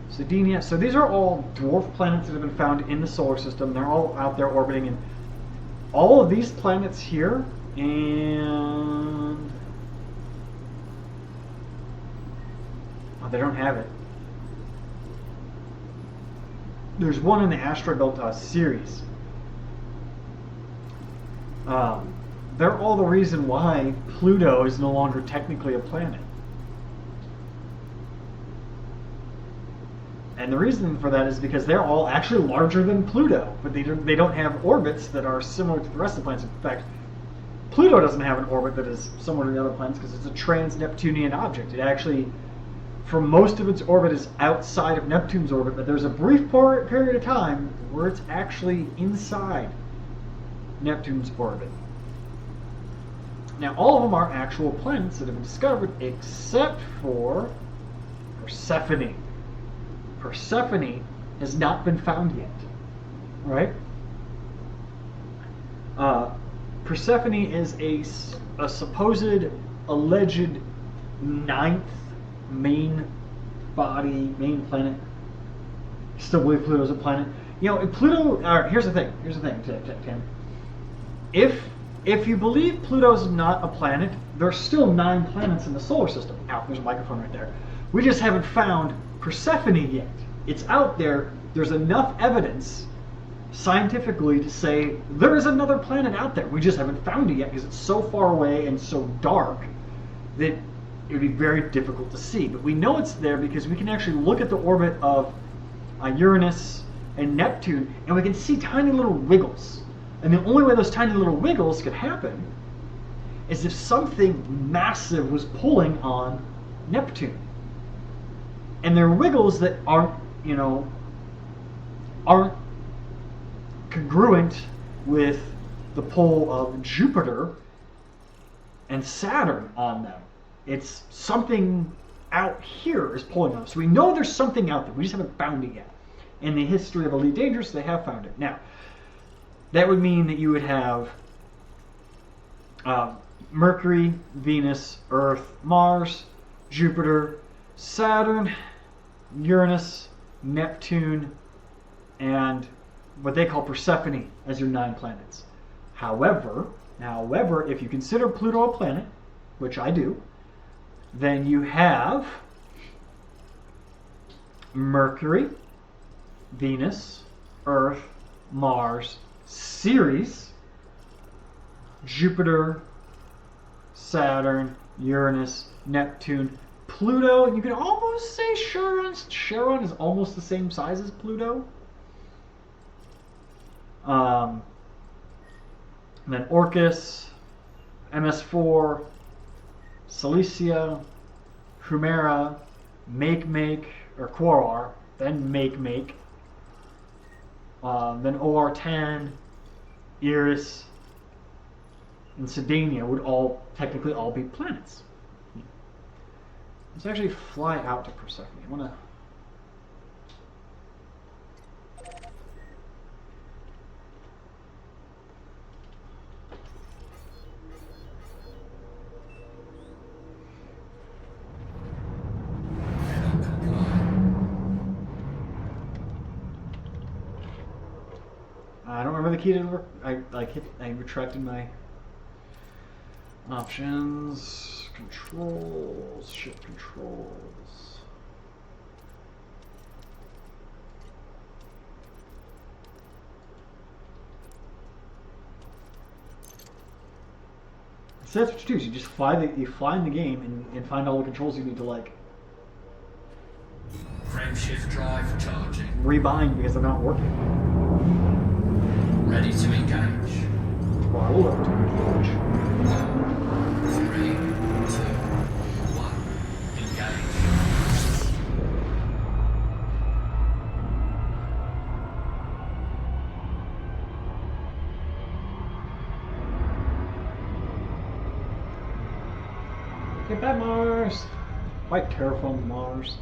Sardinia. So these are all dwarf planets that have been found in the solar system. They're all out there orbiting, and all of these planets here, and oh, they don't have it. There's one in the asteroid belt series. They're all the reason why Pluto is no longer technically a planet. And the reason for that is because they're all actually larger than Pluto, but they don't have orbits that are similar to the rest of the planets. In fact, Pluto doesn't have an orbit that is similar to the other planets because it's a trans-Neptunian object. It actually, for most of its orbit, is outside of Neptune's orbit, but there's a brief period of time where it's actually inside Neptune's orbit. Now, all of them are actual planets that have been discovered, except for Persephone. Persephone has not been found yet, right? Persephone is a supposed, alleged ninth main planet. Still believe Pluto's a planet. You know, Pluto. Here's the thing, Tim. If you believe Pluto's not a planet, there's still 9 planets in the solar system. There's a microphone right there. We just haven't found Persephone yet. It's out there. There's enough evidence scientifically to say there is another planet out there. We just haven't found it yet because it's so far away and so dark that it would be very difficult to see. But we know it's there because we can actually look at the orbit of Uranus and Neptune, and we can see tiny little wiggles. And the only way those tiny little wiggles could happen is if something massive was pulling on Neptune. And they're wiggles that aren't congruent with the pull of Jupiter and Saturn on them. It's something out here is pulling on them. So we know there's something out there. We just haven't found it yet. In the history of Elite Dangerous, they have found it. Now, that would mean that you would have Mercury, Venus, Earth, Mars, Jupiter, Saturn, Uranus, Neptune, and what they call Persephone as your 9 planets. However, if you consider Pluto a planet, which I do, then you have Mercury, Venus, Earth, Mars, Ceres, Jupiter, Saturn, Uranus, Neptune, Pluto. You could almost say Charon is almost the same size as Pluto. And then Orcus, MS4, Cilicia, Humera, Make, or Quorar, then Make, then OR10, Eris, and Sedania would all technically all be planets. Let's actually fly out to Persephone. I want to. I don't remember the key to work. I retracted my options, controls, ship controls. So that's what you do. Is you just you fly in the game and find all the controls you need to Frameshift drive charging. rebind because they're not working. Ready to engage. Throttle left to engage. 3, 2, 1. Engage. Get back, Mars! Quite terraformed Mars.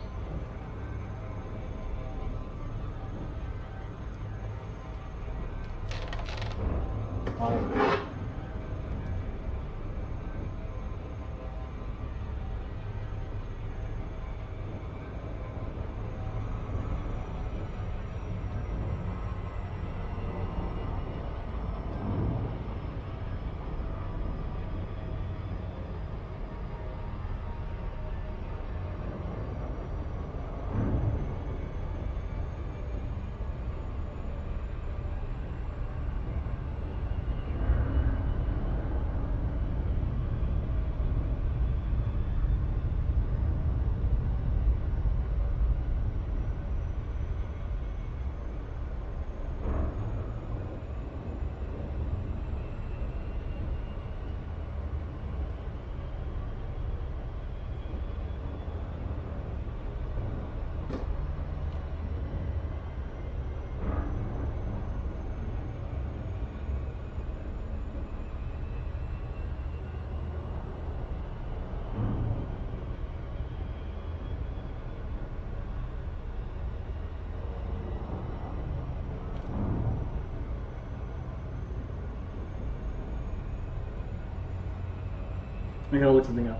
I gotta look something up.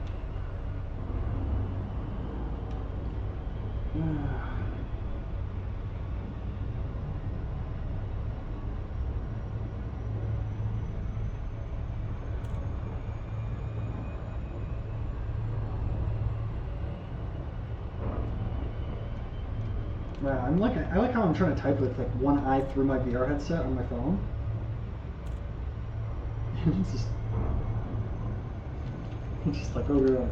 Wow, I like how I'm trying to type with like one eye through my VR headset on my phone. It's just like over there.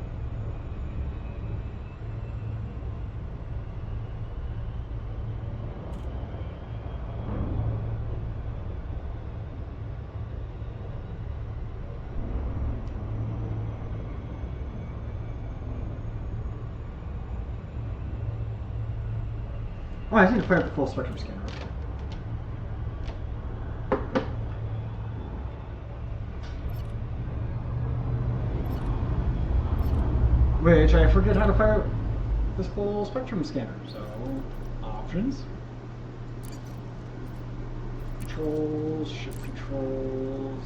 Oh, I just need to fire up the full spectrum scanner. Which I forget how to fire up this full spectrum scanner. So, options, controls, shift controls.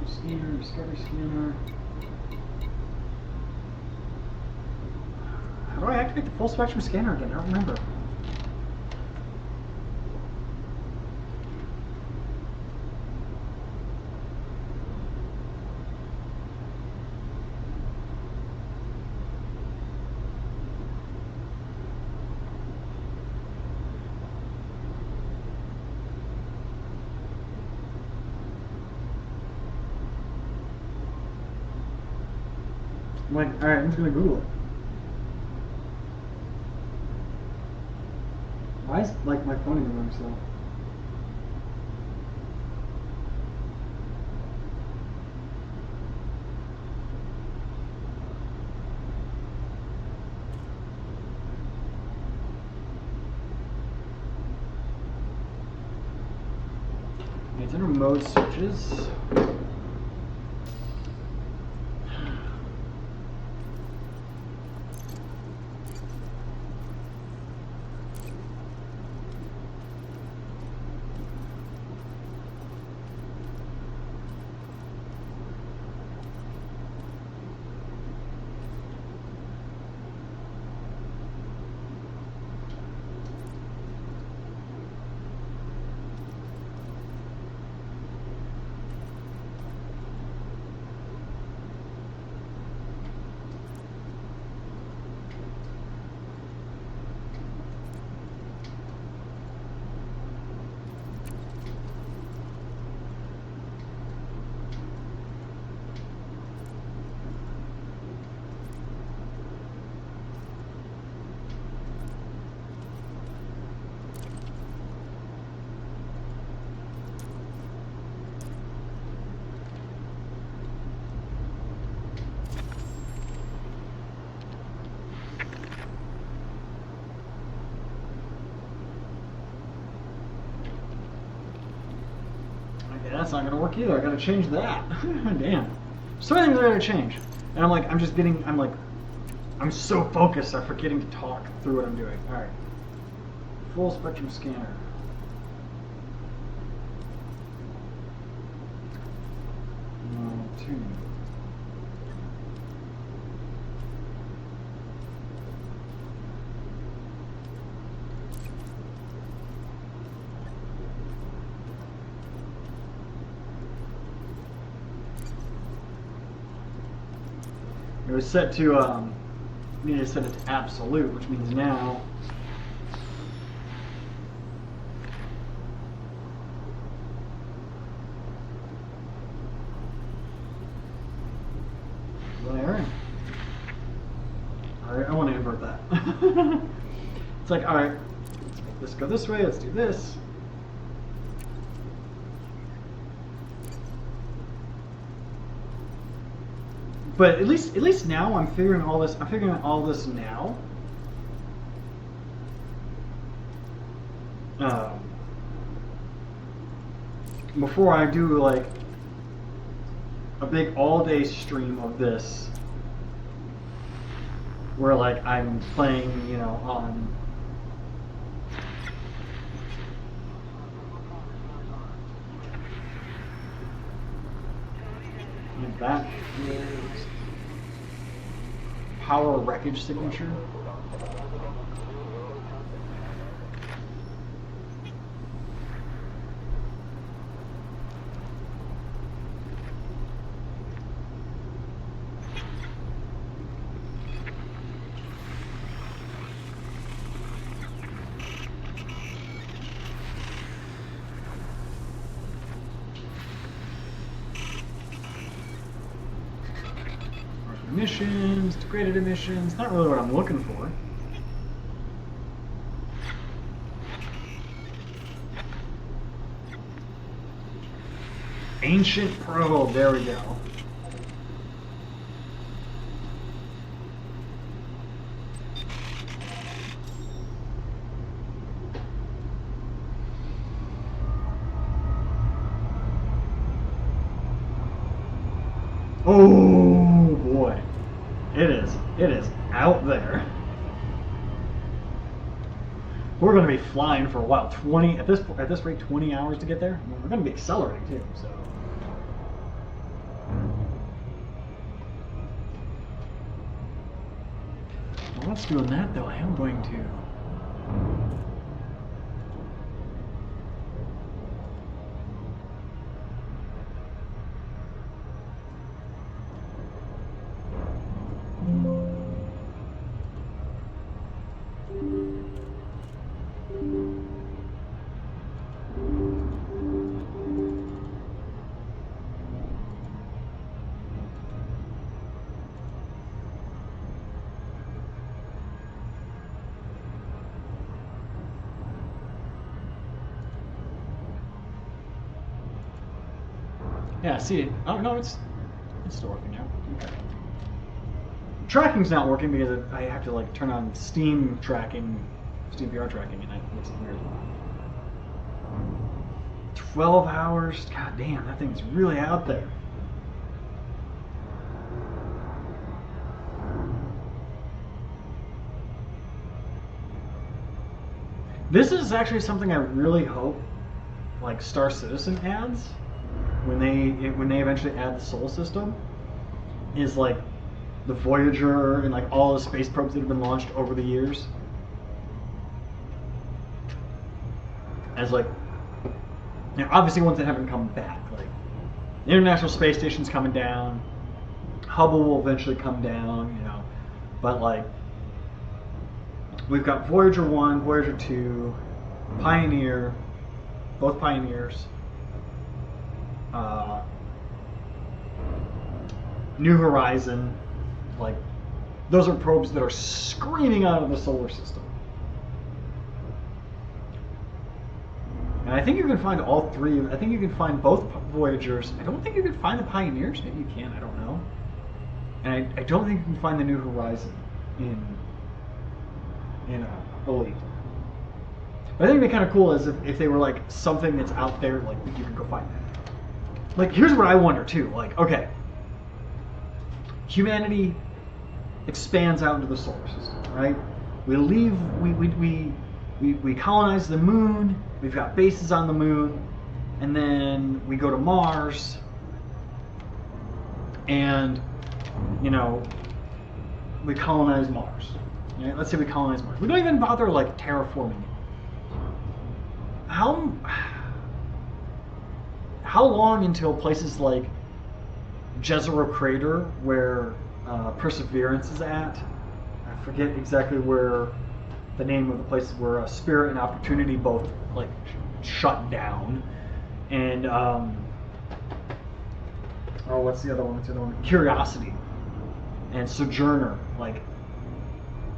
Scanner, discovery scanner. How do I activate the full spectrum scanner again? I don't remember. I'm like, alright, I'm just gonna Google it. Why is like my phone even running slow? Okay, it's under mode searches. That's not gonna work either. I gotta change that. Damn. So many things I gotta change. And I'm so focused I'm forgetting to talk through what I'm doing. Alright. Full spectrum scanner. Tuning. It was set to, we need to set it to absolute, which means now there. Alright, I want to invert that. It's like, alright, let's make this go this way, let's do this. But at least now I'm figuring all this. I'm figuring out all this now. Before I do like a big all-day stream of this, where like I'm playing, you know, on that is power wreckage signature. Emissions, degraded emissions, not really what I'm looking for. Ancient probe, there we go. Oh boy, it is out there. We're going to be flying for a while. 20 at this rate, 20 hours to get there. I mean, we're going to be accelerating too. So, while it's doing that though, I am going to. Yeah, see, oh no, it's still working now. Okay. Tracking's not working because I have to like turn on Steam tracking, Steam VR tracking, and it makes it weird. 12 hours, god damn, that thing's really out there. This is actually something I really hope like Star Citizen adds. When they eventually add the Sol system, is like the Voyager and like all the space probes that have been launched over the years, as like, you know, obviously ones that haven't come back, like the International Space Station's coming down, Hubble will eventually come down, you know, but like we've got Voyager 1, Voyager 2, Pioneer, both Pioneers. New Horizon, like those are probes that are screaming out of the solar system. And I think you can find all three. I think you can find both Voyagers. I don't think you can find the Pioneers. Maybe you can. I don't know. And I don't think you can find the New Horizon in Elite. But I think it'd be kind of cool as if they were like something that's out there, like that you can go find that. Like, here's what I wonder too. Like, okay, humanity expands out into the solar system, right? We leave. We colonize the moon. We've got bases on the moon, and then we go to Mars. And you know, we colonize Mars. Right? Let's say we colonize Mars. We don't even bother like terraforming it. How long until places like Jezero Crater, where Perseverance is at, I forget exactly where the name of the place is, where Spirit and Opportunity both like shut down, and what's the other one? Curiosity and Sojourner. Like,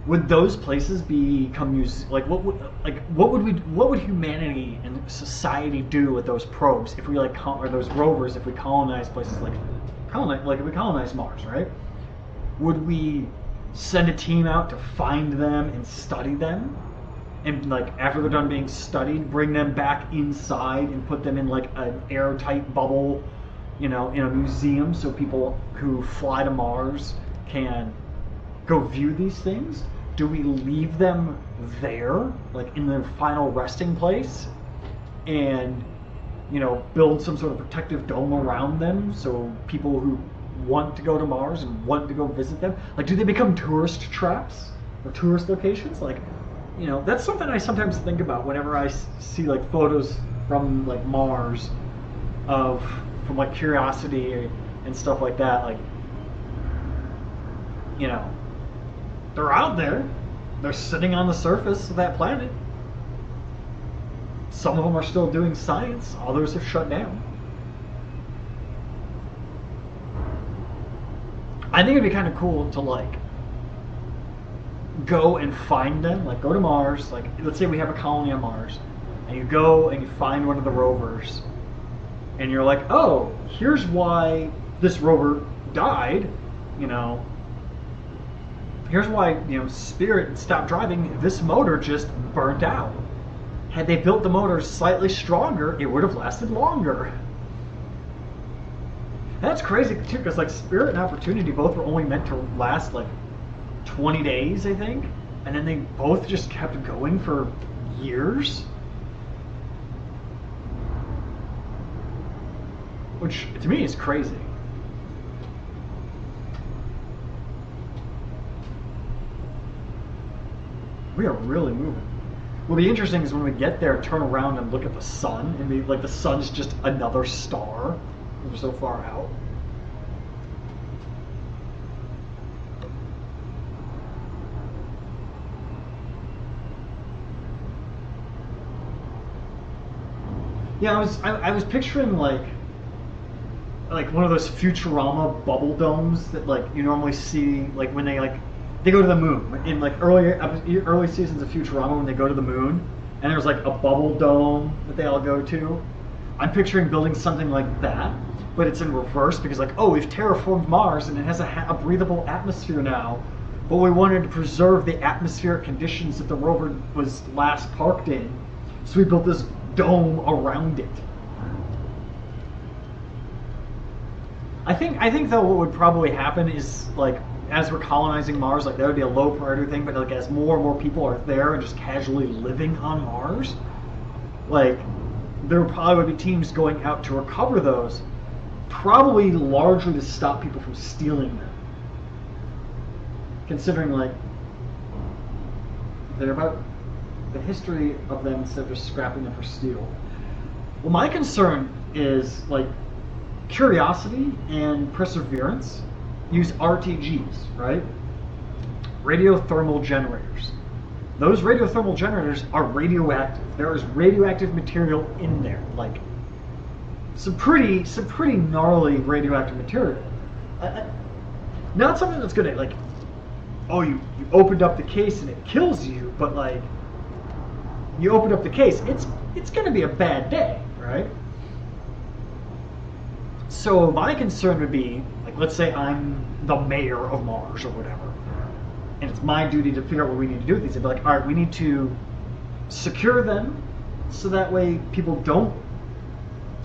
would those places become like what would humanity and society do with those probes if we like or those rovers if we colonize places like if we colonize Mars, right? Would we send a team out to find them and study them? And like after they're done being studied, bring them back inside and put them in like an airtight bubble, in a museum so people who fly to Mars can go view these things? Do we leave them there, like in their final resting place, and build some sort of protective dome around them so people who want to go to Mars and want to go visit them, like, do they become tourist traps or tourist locations? Like, that's something I sometimes think about whenever I see like photos from like Mars from like Curiosity and stuff like that. Like, they're out there, they're sitting on the surface of that planet. Some of them are still doing science, others have shut down. I think it'd be kind of cool to like go and find them, like go to Mars, like let's say we have a colony on Mars, and you go and you find one of the rovers, and you're like, oh, here's why this rover died, here's why, Spirit stopped driving, this motor just burnt out. Had they built the motor slightly stronger, it would have lasted longer. That's crazy too, because like Spirit and Opportunity both were only meant to last like 20 days, I think, and then they both just kept going for years, which to me is crazy. We are really moving. What'll be interesting is when we get there, turn around and look at the sun, and be like, the sun's just another star. We're so far out. Yeah, I was picturing like one of those Futurama bubble domes that like you normally see like when they go to the moon in like early seasons of Futurama when they go to the moon, and there's like a bubble dome that they all go to. I'm picturing building something like that, but it's in reverse because like, oh, we've terraformed Mars and it has a breathable atmosphere now, but we wanted to preserve the atmospheric conditions that the rover was last parked in, so we built this dome around it. I think though what would probably happen is like as we're colonizing Mars, like that would be a low priority thing, but like as more and more people are there and just casually living on Mars, like there probably would be teams going out to recover those, probably largely to stop people from stealing them. Considering like they're about the history of them instead of just scrapping them for steel. Well, my concern is like Curiosity and Perseverance use RTGs, right? Radiothermal generators. Those radiothermal generators are radioactive. There is radioactive material in there, like some pretty gnarly radioactive material. Not something that's gonna like, oh, you opened up the case and it kills you, but like you opened up the case, it's gonna be a bad day, right? So my concern would be, like, let's say I'm the mayor of Mars or whatever, and it's my duty to figure out what we need to do with these. I'd be like, all right, we need to secure them so that way people don't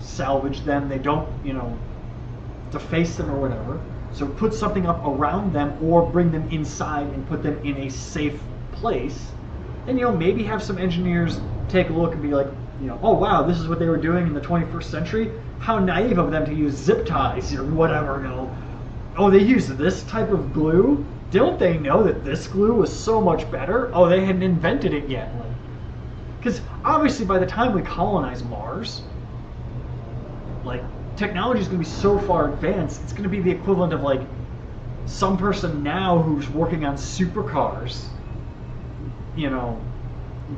salvage them, they don't, deface them or whatever. So put something up around them or bring them inside and put them in a safe place. And, maybe have some engineers take a look and be like, oh wow, this is what they were doing in the 21st century. How naive of them to use zip ties or whatever. Oh, they used this type of glue? Don't they know that this glue was so much better? Oh, they hadn't invented it yet. Because obviously by the time we colonize Mars, like, technology is going to be so far advanced, it's going to be the equivalent of like some person now who's working on supercars,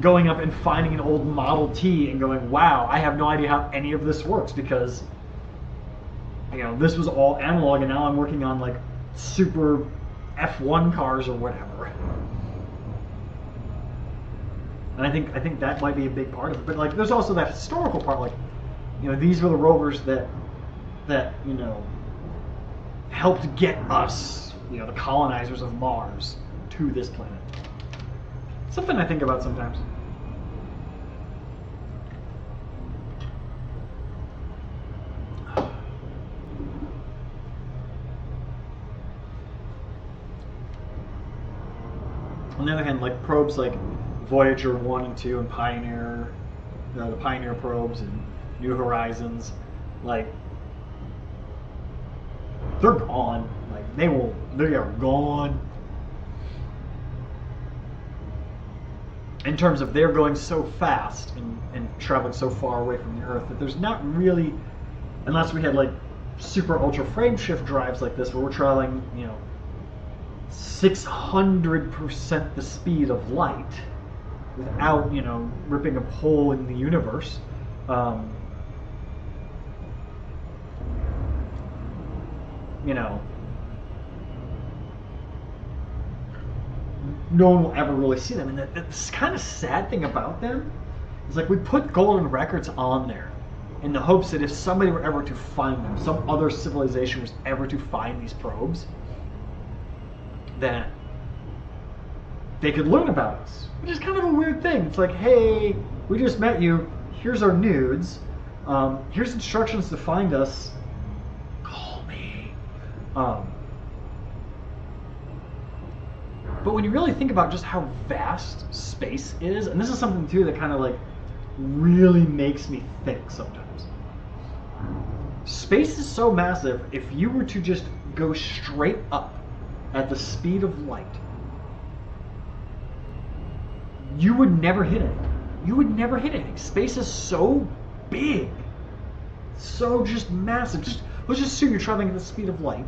going up and finding an old Model T and going, wow, I have no idea how any of this works because, this was all analog and now I'm working on like super F1 cars or whatever. And I think that might be a big part of it. But like, there's also that historical part, like, these were the rovers that helped get us the colonizers of Mars to this planet. Something I think about sometimes. On the other hand, like probes like Voyager 1 and 2 and Pioneer, the Pioneer probes and New Horizons, like they're gone. Like they are gone. In terms of they're going so fast and traveling so far away from the Earth that there's not really, unless we had like super ultra frame shift drives like this where we're traveling, 600% the speed of light without, ripping a hole in the universe. No one will ever really see them. And the kind of sad thing about them is like we put golden records on there in the hopes that if somebody were ever to find them, some other civilization was ever to find these probes, that they could learn about us, which is kind of a weird thing. It's like, hey, we just met you. Here's our nudes. Here's instructions to find us. Call me. But when you really think about just how vast space is, and this is something too that kind of like really makes me think sometimes. Space is so massive, if you were to just go straight up at the speed of light, you would never hit anything. You would never hit anything. Space is so big, so just massive. Let's just assume you're traveling at the speed of light,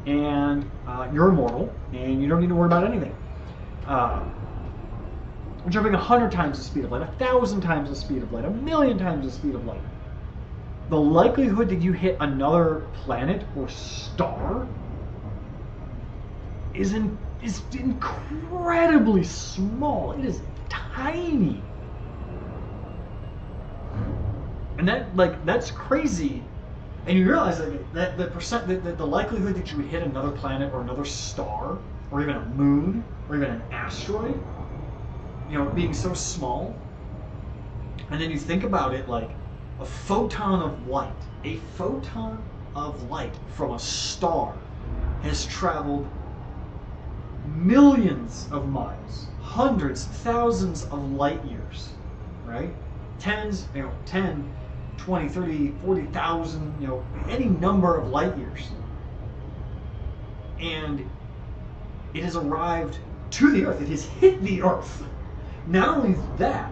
and you're immortal, and you don't need to worry about anything. You're traveling 100 times the speed of light, 1,000 times the speed of light, 1,000,000 times the speed of light. The likelihood that you hit another planet or star is incredibly small. It is tiny. And that's crazy. And you realize that the likelihood that you would hit another planet or another star or even a moon or even an asteroid, being so small. And then you think about it like a photon of light. A photon of light from a star has traveled millions of miles, hundreds, thousands of light years, right? 10, 20, 30, 40,000, any number of light years. And it has arrived to the Earth. It has hit the Earth. Not only that,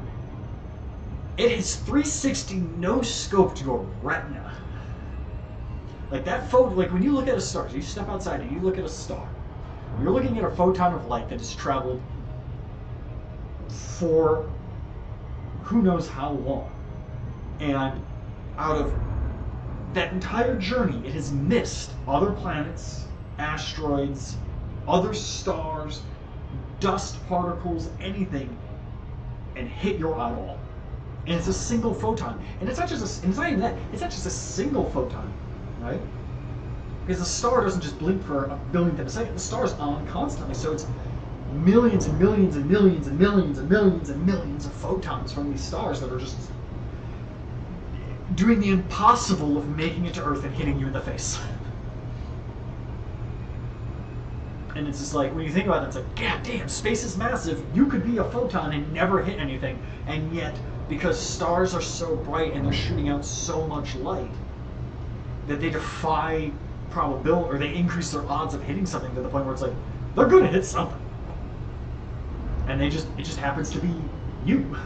it has 360 no-scoped your retina. Like that like when you look at a star, you step outside and you look at a star, you're looking at a photon of light that has traveled for who knows how long. And out of that entire journey, it has missed other planets, asteroids, other stars, dust particles, anything, and hit your eyeball. And it's a single photon. And it's not even that, it's not just a single photon, right? Because the star doesn't just blink for a billionth of a second. The star's on constantly, so it's millions and millions and millions and millions and millions and millions of photons from these stars that are just doing the impossible of making it to Earth and hitting you in the face. And it's just like, when you think about it, it's like, god damn, space is massive. You could be a photon and never hit anything. And yet, because stars are so bright and they're shooting out so much light, that they defy probability, or they increase their odds of hitting something to the point where it's like, they're going to hit something. And it just happens to be you.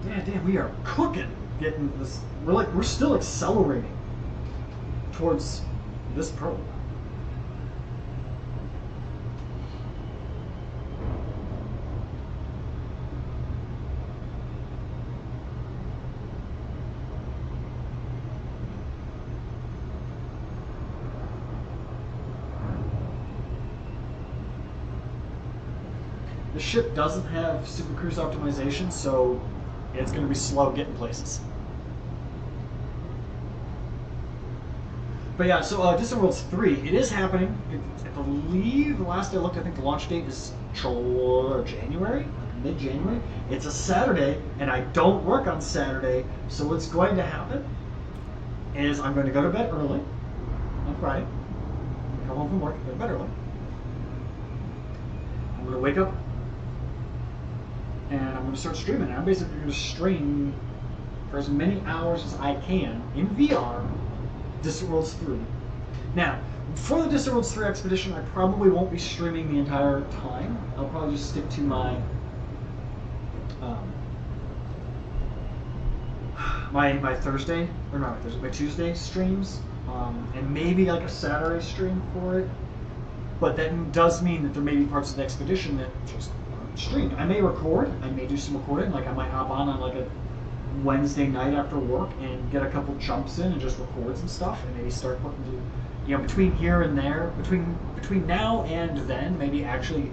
Yeah, damn, we are cooking. Getting this, we're still accelerating towards this probe. The ship doesn't have super cruise optimization, so it's going to be slow getting places. But yeah, so Distant Worlds 3, it is happening. I believe the last I looked, I think the launch date is January, mid-January. It's a Saturday, and I don't work on Saturday, so what's going to happen is I'm going to go to bed early on Friday. Come home from work, go to bed early. I'm going to wake up, and I'm going to start streaming. And I'm basically going to stream for as many hours as I can in VR Distant Worlds 3. Now, for the Distant Worlds 3 expedition, I probably won't be streaming the entire time. I'll probably just stick to my my Thursday, or not my Thursday, my Tuesday streams, and maybe like a Saturday stream for it. But that does mean that there may be parts of the expedition that just aren't streamed. I may record, I may do some recording, like I might hop on like a Wednesday night after work and get a couple jumps in and just record some stuff, and maybe start putting, between here and there, between now and then, maybe actually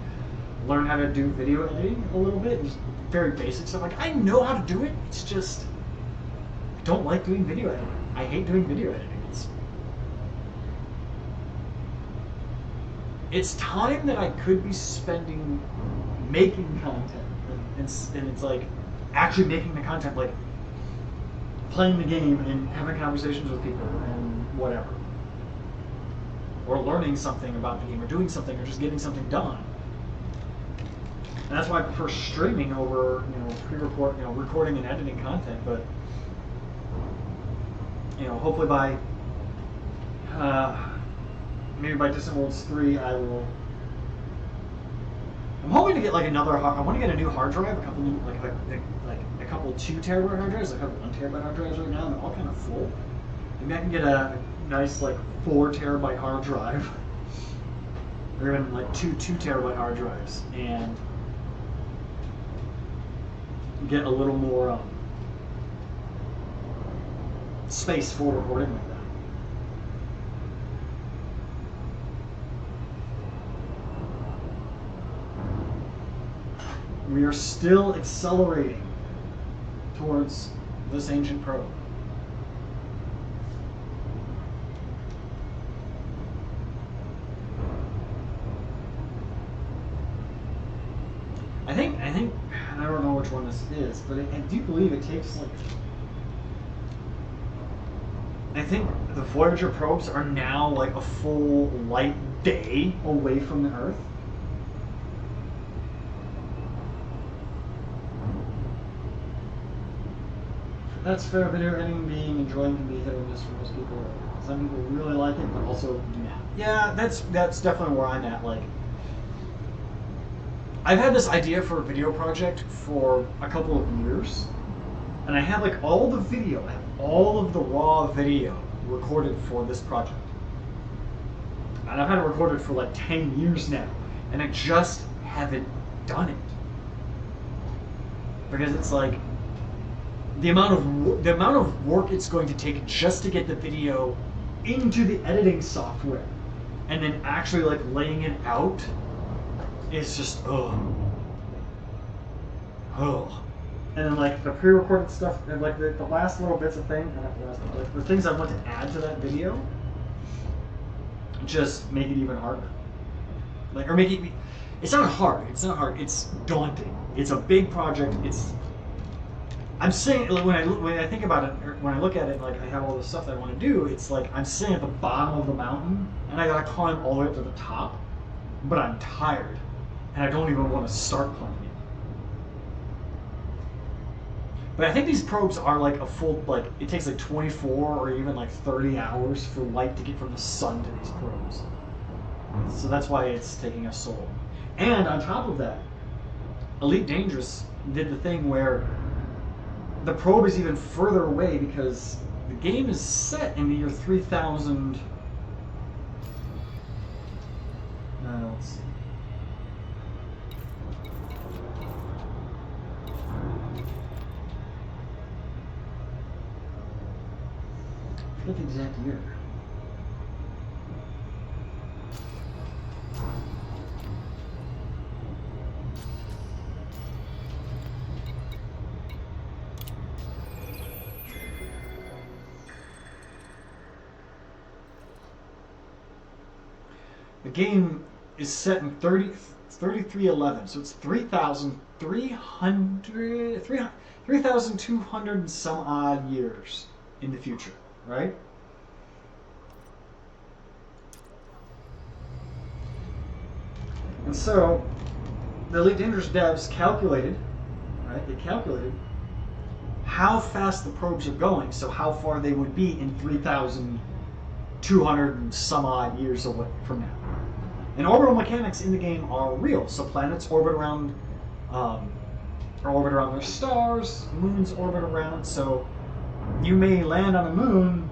learn how to do video editing a little bit, just very basic stuff. Like I know how to do it, it's just I don't like doing video editing. I hate doing video editing. It's time that I could be spending making content, and it's like actually making the content, like playing the game and having conversations with people and whatever, or learning something about the game, or doing something, or just getting something done. And that's why I prefer streaming over pre-record, recording and editing content. But hopefully by maybe by Distant Worlds 3, I'm hoping to get like another. I want to get a new hard drive, a couple new like a couple 2 terabyte hard drives. I have 1 terabyte hard drives right now, and they're all kind of full. Maybe I can get a nice like 4 terabyte hard drive, or even like 2 terabyte hard drives, and get a little more space for recording like that. We are still accelerating towards this ancient probe. I think I don't know which one this is, but I do believe it takes like, I think the Voyager probes are now like a full light day away from the Earth. That's fair. Video editing being enjoying can be hit or miss for most people. Some people really like it, but also do not. Yeah, that's definitely where I'm at. Like, I've had this idea for a video project for a couple of years, and I have like all the video, I have all of the raw video recorded for this project, and I've had it recorded for like 10 years now, and I just haven't done it because it's like the amount of work it's going to take just to get the video into the editing software, and then actually like laying it out is just and then like the pre-recorded stuff and like the last little bits of things, like the things I want to add to that video, just make it even harder. Like, or make it. It's not hard. It's daunting. It's a big project. I'm saying when I think about it, or when I look at it, like I have all the stuff that I want to do. It's like I'm sitting at the bottom of the mountain, and I gotta climb all the way up to the top, but I'm tired, and I don't even want to start climbing. But I think these probes are like a full, like it takes like 24 or even like 30 hours for light to get from the sun to these probes. So that's why it's taking us so long. And on top of that, Elite Dangerous did the thing where the probe is even further away because the game is set in the year 3000. Let's see. I forget the exact year. The game is set in 3311, so it's 3,200 and some odd years in the future, right? And so, the Elite Dangerous devs calculated, right? They calculated how fast the probes are going, so how far they would be in 3,200 and some odd years away from now. And orbital mechanics in the game are real. So planets orbit around, their stars. Moons orbit around. So you may land on a moon,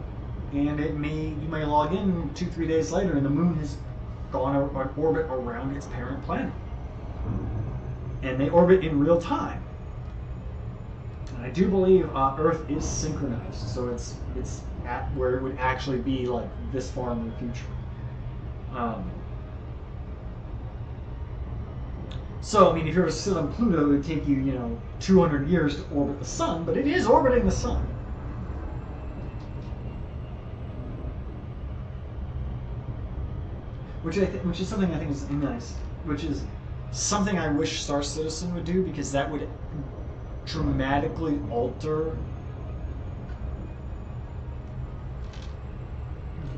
and you may log in 2-3 days later, and the moon has gone on orbit around its parent planet, and they orbit in real time. And I do believe Earth is synchronized, so it's at where it would actually be like this far in the future. So, I mean, if you were to sit on Pluto, it would take you, 200 years to orbit the sun, but it is orbiting the sun. Which is something I think is nice. Which is something I wish Star Citizen would do, because that would dramatically alter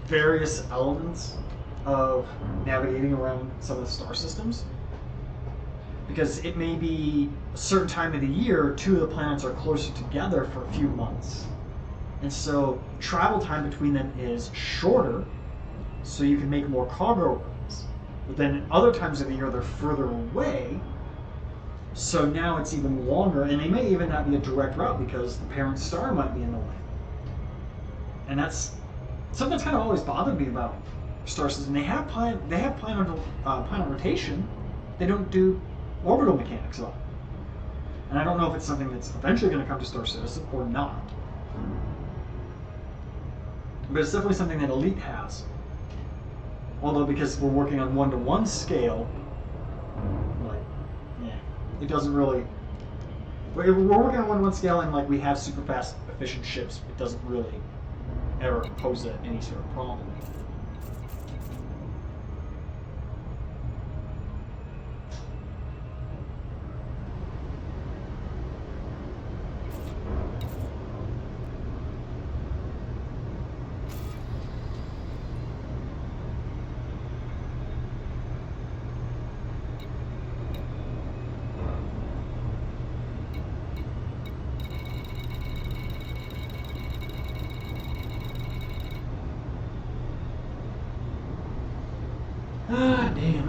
various elements of navigating around some of the star systems. Because it may be a certain time of the year, two of the planets are closer together for a few months. And so travel time between them is shorter, so you can make more cargo runs. But then at other times of the year, they're further away, so now it's even longer, and they may even not be a direct route because the parent star might be in the way. And that's something that's kind of always bothered me about star systems. They have planet rotation. They don't do orbital mechanics at all. And I don't know if it's something that's eventually going to come to Star Citizen or not. But it's definitely something that Elite has. Although because we're working on 1-to-1 scale, it doesn't really... We're working on 1-to-1 scale and we have super fast, efficient ships. It doesn't really ever pose any sort of problem.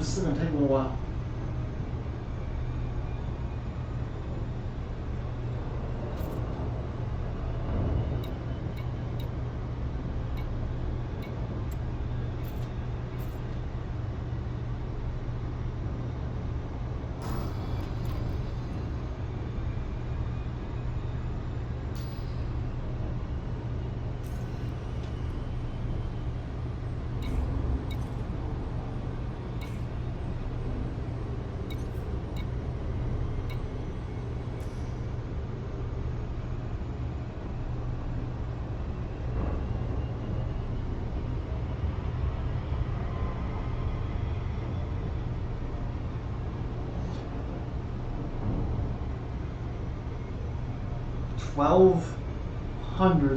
's going to take a little while.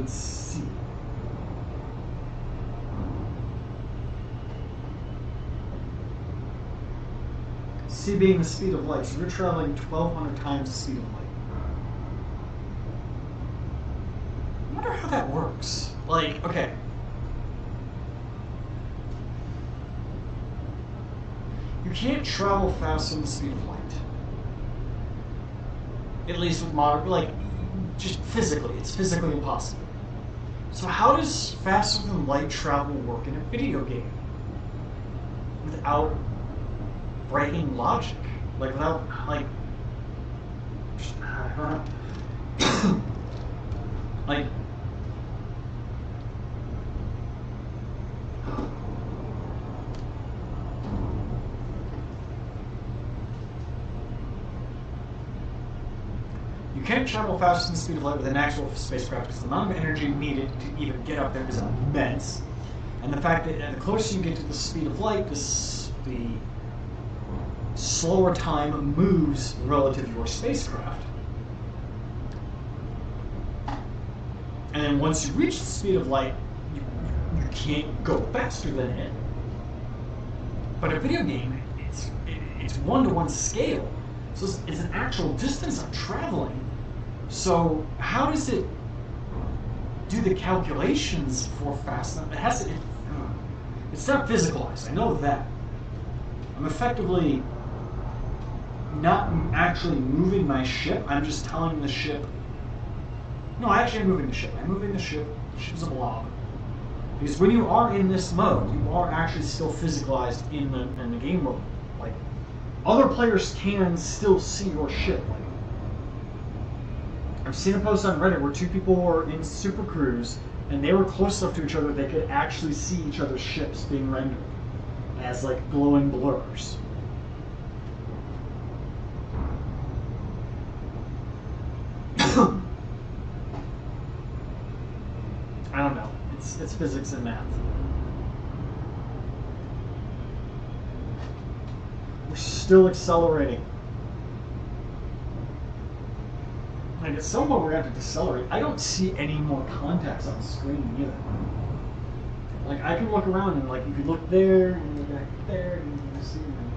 C. C being the speed of light, so you're traveling 1,200 times the speed of light. I wonder how that works. Okay. You can't travel faster than the speed of light. At least with modern, just physically, it's physically impossible. So how does faster than light travel work in a video game? Without breaking logic? Without, I don't know. You can't travel faster than the speed of light with an actual spacecraft because the amount of energy needed to even get up there is immense. And the fact that the closer you get to the speed of light, the slower time moves relative to your spacecraft. And then once you reach the speed of light, you can't go faster than it. But a video game, it's one-to-one scale. So it's an actual distance I'm traveling. So how does it do the calculations for fast enough? It's not physicalized, I know that. I'm effectively not actually moving my ship, I'm just telling the ship. No, actually I'm moving the ship. I'm moving the ship. The ship's a blob. Because when you are in this mode, you are actually still physicalized in the game mode. Like, other players can still see your ship. Like, I've seen a post on Reddit where two people were in Super Cruise and they were close enough to each other they could actually see each other's ships being rendered as like glowing blurs. I don't know. It's physics and math. We're still accelerating. Like at some point we're gonna have to decelerate. I don't see any more contacts on the screen either. Like I can look around and like you could look there and look back there and you can see them.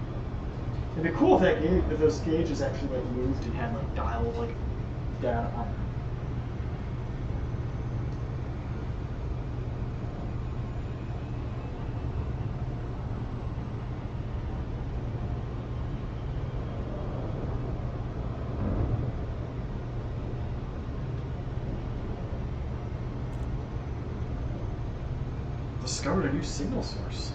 It'd be cool if those gauges actually like moved and had like dial like data on them. Discovered a new signal source.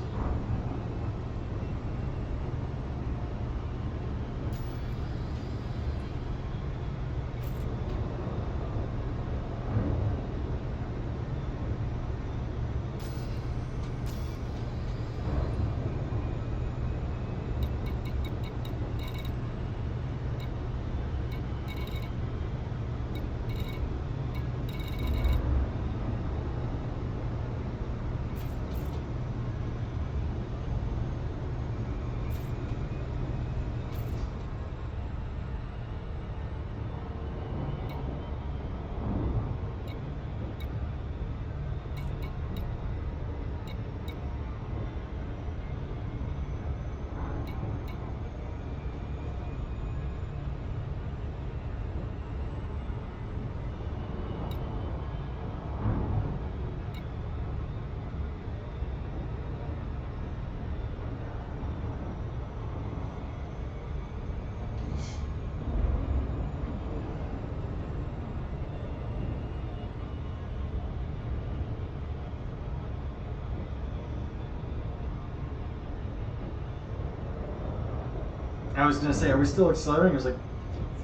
I was gonna say, are we still accelerating? It was like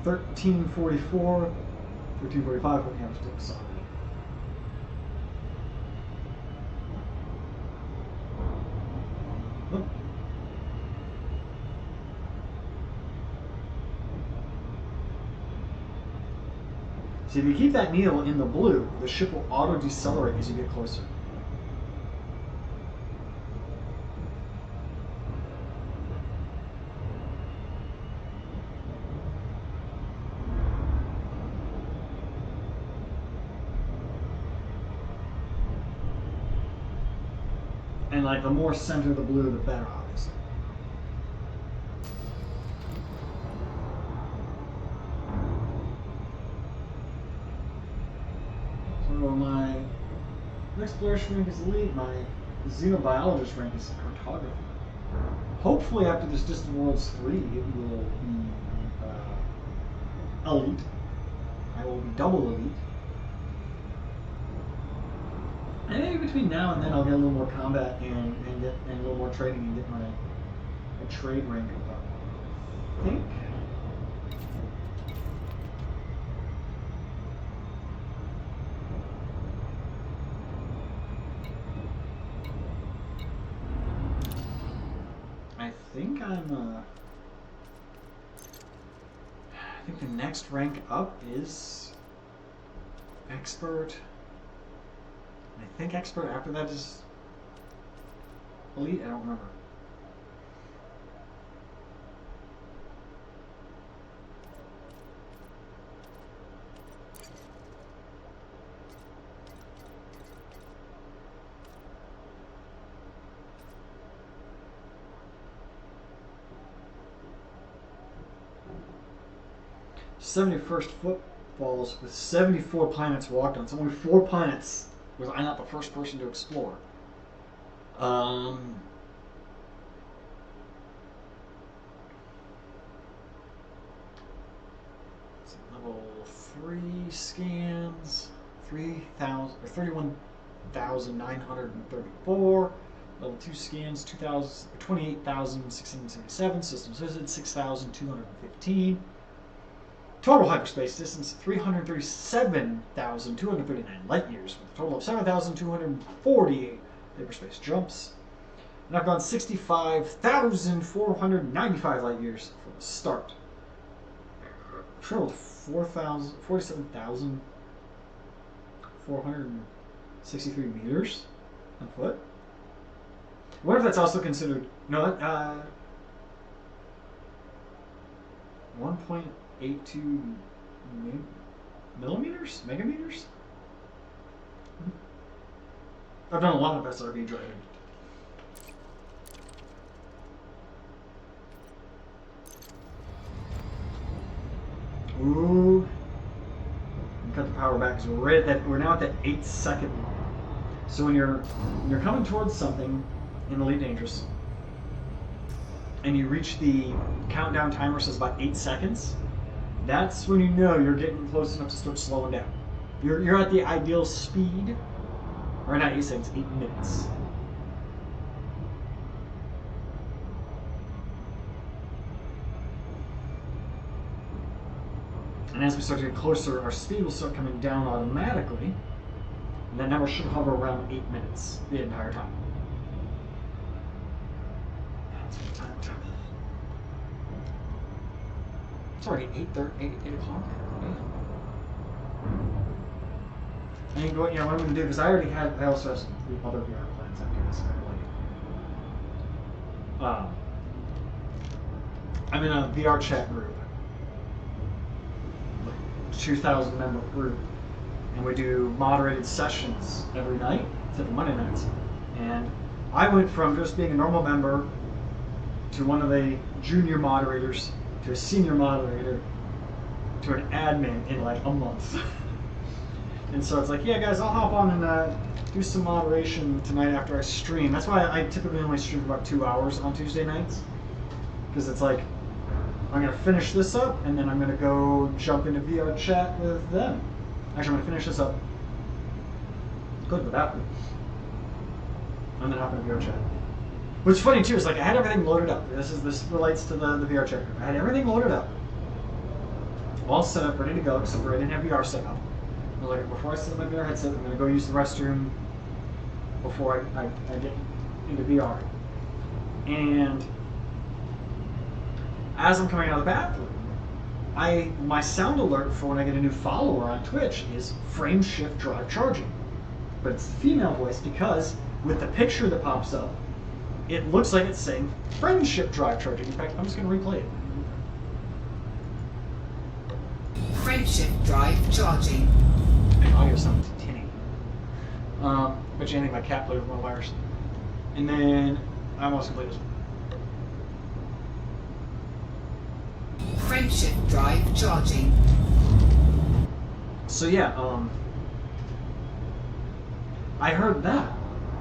1344, 1345. Okay, I'm still accelerating. Look. See, if you keep that needle in the blue, the ship will auto decelerate as you get closer. And like the more center the blue, the better, obviously. So my exploration rank is elite. My xenobiologist rank is cartography. Hopefully, after this Distant Worlds 3, it will be elite. I will be double elite. And maybe between now and then I'll get a little more combat and a little more trading and get my trade rank up. I think. I think the next rank up is expert. I think expert after that is elite? I don't remember. '71st footballs with 74 planets walked on. So only 4 planets was I not the first person to explore. So level 3 scans, 3,000 or 31,934. Level 2 scans, 28,677. Systems visited, 6,215. Total hyperspace distance, 337,239 light years, with a total of 7,248 hyperspace jumps. And I've gone 65,495 light years from the start. Traveled 47,463 meters on foot. I wonder if that's also considered, no, 1.82 millimeters? Megameters? I've done a lot of SRV driving. Ooh. Cut the power back because we're now at that 8-second mark. So when you're coming towards something in Elite Dangerous and you reach the countdown timer says about 8 seconds, that's when you know you're getting close enough to start slowing down. You're at the ideal speed, or not 8 seconds, 8 minutes. And as we start to get closer, our speed will start coming down automatically, and that number should hover around 8 minutes the entire time. It's already 8 o'clock. I think what I'm going to do, because I also have some other VR plans after this. I'm in a VR chat group, like 2,000 member group, and we do moderated sessions every night, except for Monday nights. And I went from just being a normal member to one of the junior moderators to a senior moderator to an admin in like a month. And so it's like, yeah, guys, I'll hop on and do some moderation tonight after I stream. That's why I typically only stream for about 2 hours on Tuesday nights, because it's like I'm gonna finish this up and then I'm gonna go jump into VR chat with them. Actually, I'm gonna finish this up, go to the bathroom, and then hop into VR chat. What's funny too is like I had everything loaded up. This relates to the VR chat group. I had everything loaded up, all set up, ready to go, except for I didn't have VR set up. I was like, before I set up my VR headset, I'm gonna go use the restroom before I get into VR. And as I'm coming out of the bathroom, my sound alert for when I get a new follower on Twitch is frame shift drive charging. But it's the female voice because with the picture that pops up, it looks like it's saying frame shift drive charging. In fact, I'm just going to replay it. Frame shift drive charging. My audio sounds tinny. But you anything my cat played with my wires. And then I'm also going to play this one. Frame shift drive charging. So yeah, I heard that,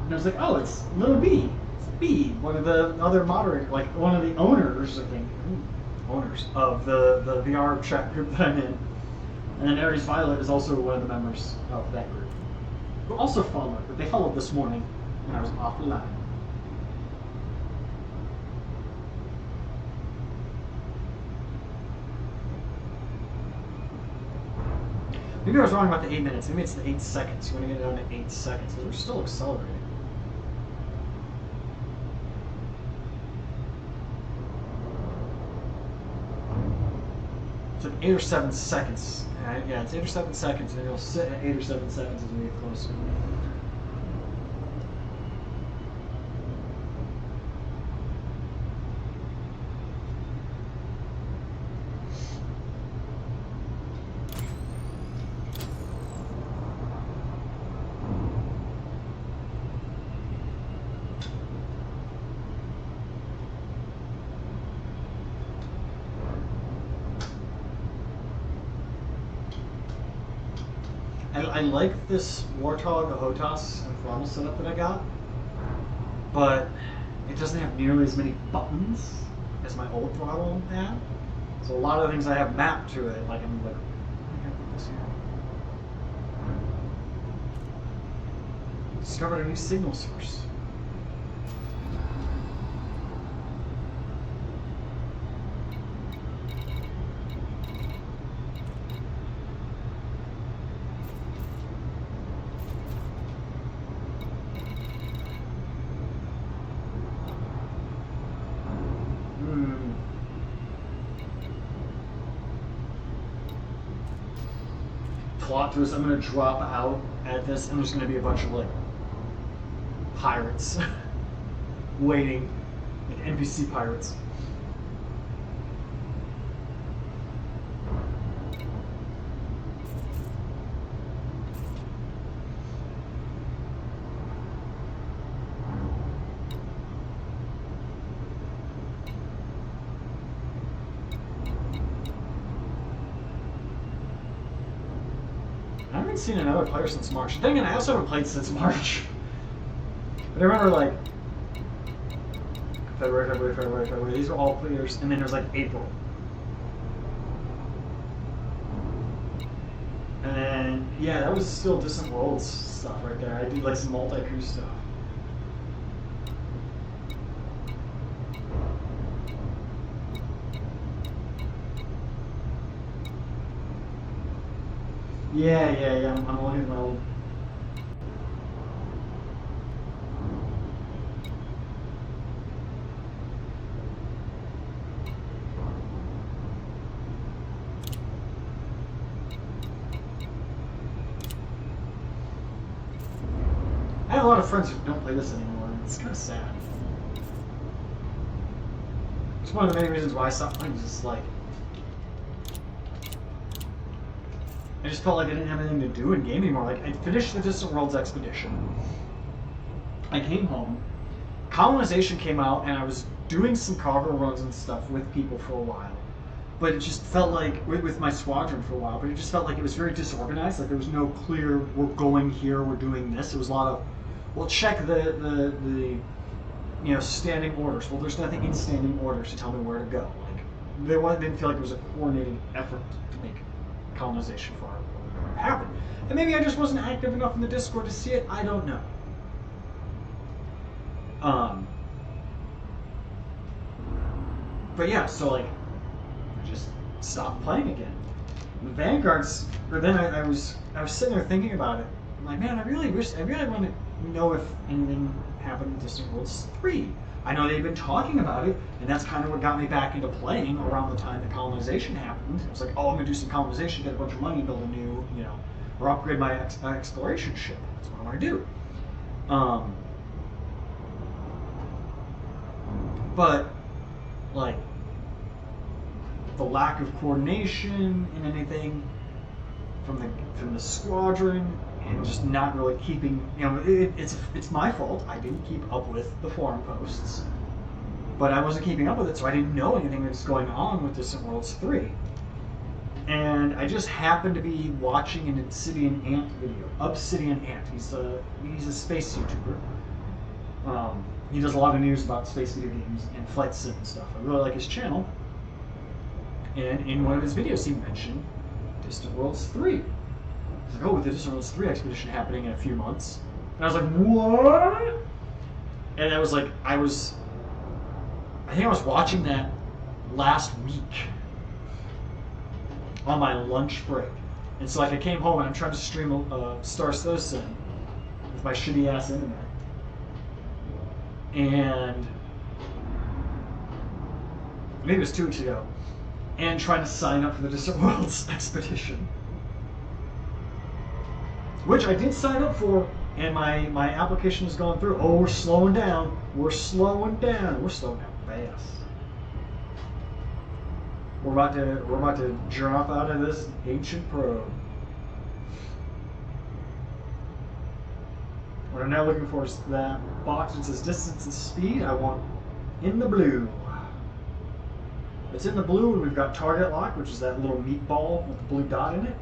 and I was like, oh, it's Little B. It's B, one of the other moderators, like one of the owners, I think, of the VR chat group that I'm in. And then Aries Violet is also one of the members of that group, who also followed, but they followed this morning when I was offline. Maybe I was wrong about the 8 minutes. Maybe it's the 8 seconds. You want to get it down to 8 seconds, because we're still accelerating. It's like 8 or 7 seconds. Yeah, it's 8 or 7 seconds, and it'll sit at 8 or 7 seconds as we get closer. I like this Warthog, HOTAS, and throttle setup that I got, but it doesn't have nearly as many buttons as my old throttle had. So a lot of the things I have mapped to it, like I'm like, I gotta put this here. Discovered a new signal source. Plot twist, I'm gonna drop out at this and there's gonna be a bunch of like pirates waiting, like NPC pirates. I haven't seen another player since March. Dang it, I also haven't played since March. But I remember like February. These were all players, and then there's like April. And then, yeah, that was still Distant Worlds stuff right there. I did like some multi-crew stuff. Yeah. I'm looking at my old. I have a lot of friends who don't play this anymore, and it's kind of sad. It's one of the many reasons why I stopped playing. Just like, I just felt like I didn't have anything to do in gaming anymore. Like, I finished the Distant Worlds expedition. I came home. Colonization came out, and I was doing some cargo runs and stuff with people for a while. But it just felt like, with my squadron for a while, but it just felt like it was very disorganized. Like, there was no clear, we're going here, we're doing this. It was a lot of, well, check the standing orders. Well, there's nothing in standing orders to tell me where to go. Like, didn't feel like it was a coordinated effort to make colonization for what happened. And maybe I just wasn't active enough in the Discord to see it. I don't know. But yeah, so like, I just stopped playing again. The Vanguard's, or then I was sitting there thinking about it. I'm like, man, I really want to know if anything happened in Distant Worlds 3. I know they've been talking about it, and that's kind of what got me back into playing around the time the colonization happened. It was like, oh, I'm going to do some colonization, get a bunch of money, build a new, or upgrade my exploration ship. That's what I want to do. But, like, the lack of coordination in anything from the squadron, and just not really keeping, it's my fault. I didn't keep up with the forum posts, but I wasn't keeping up with it, so I didn't know anything that was going on with Distant Worlds 3. And I just happened to be watching an Obsidian Ant video. Obsidian Ant. He's a space YouTuber. He does a lot of news about space video games and flight sim and stuff. I really like his channel. And in one of his videos, he mentioned Distant Worlds 3. He's like, oh, with the Distant Worlds 3 expedition happening in a few months. And I was like, what? And I was like, I think I was watching that last week on my lunch break. And so like I came home and I'm trying to stream Star Citizen with my shitty ass internet. And maybe it was 2 weeks ago. And trying to sign up for the Distant Worlds expedition. Which I did sign up for, and my application has gone through. Oh, we're slowing down. We're slowing down. We're slowing down fast. We're about to drop out of this ancient probe. What I'm now looking for is that box that says distance and speed. I want in the blue. It's in the blue, and we've got target lock, which is that little meatball with the blue dot in it,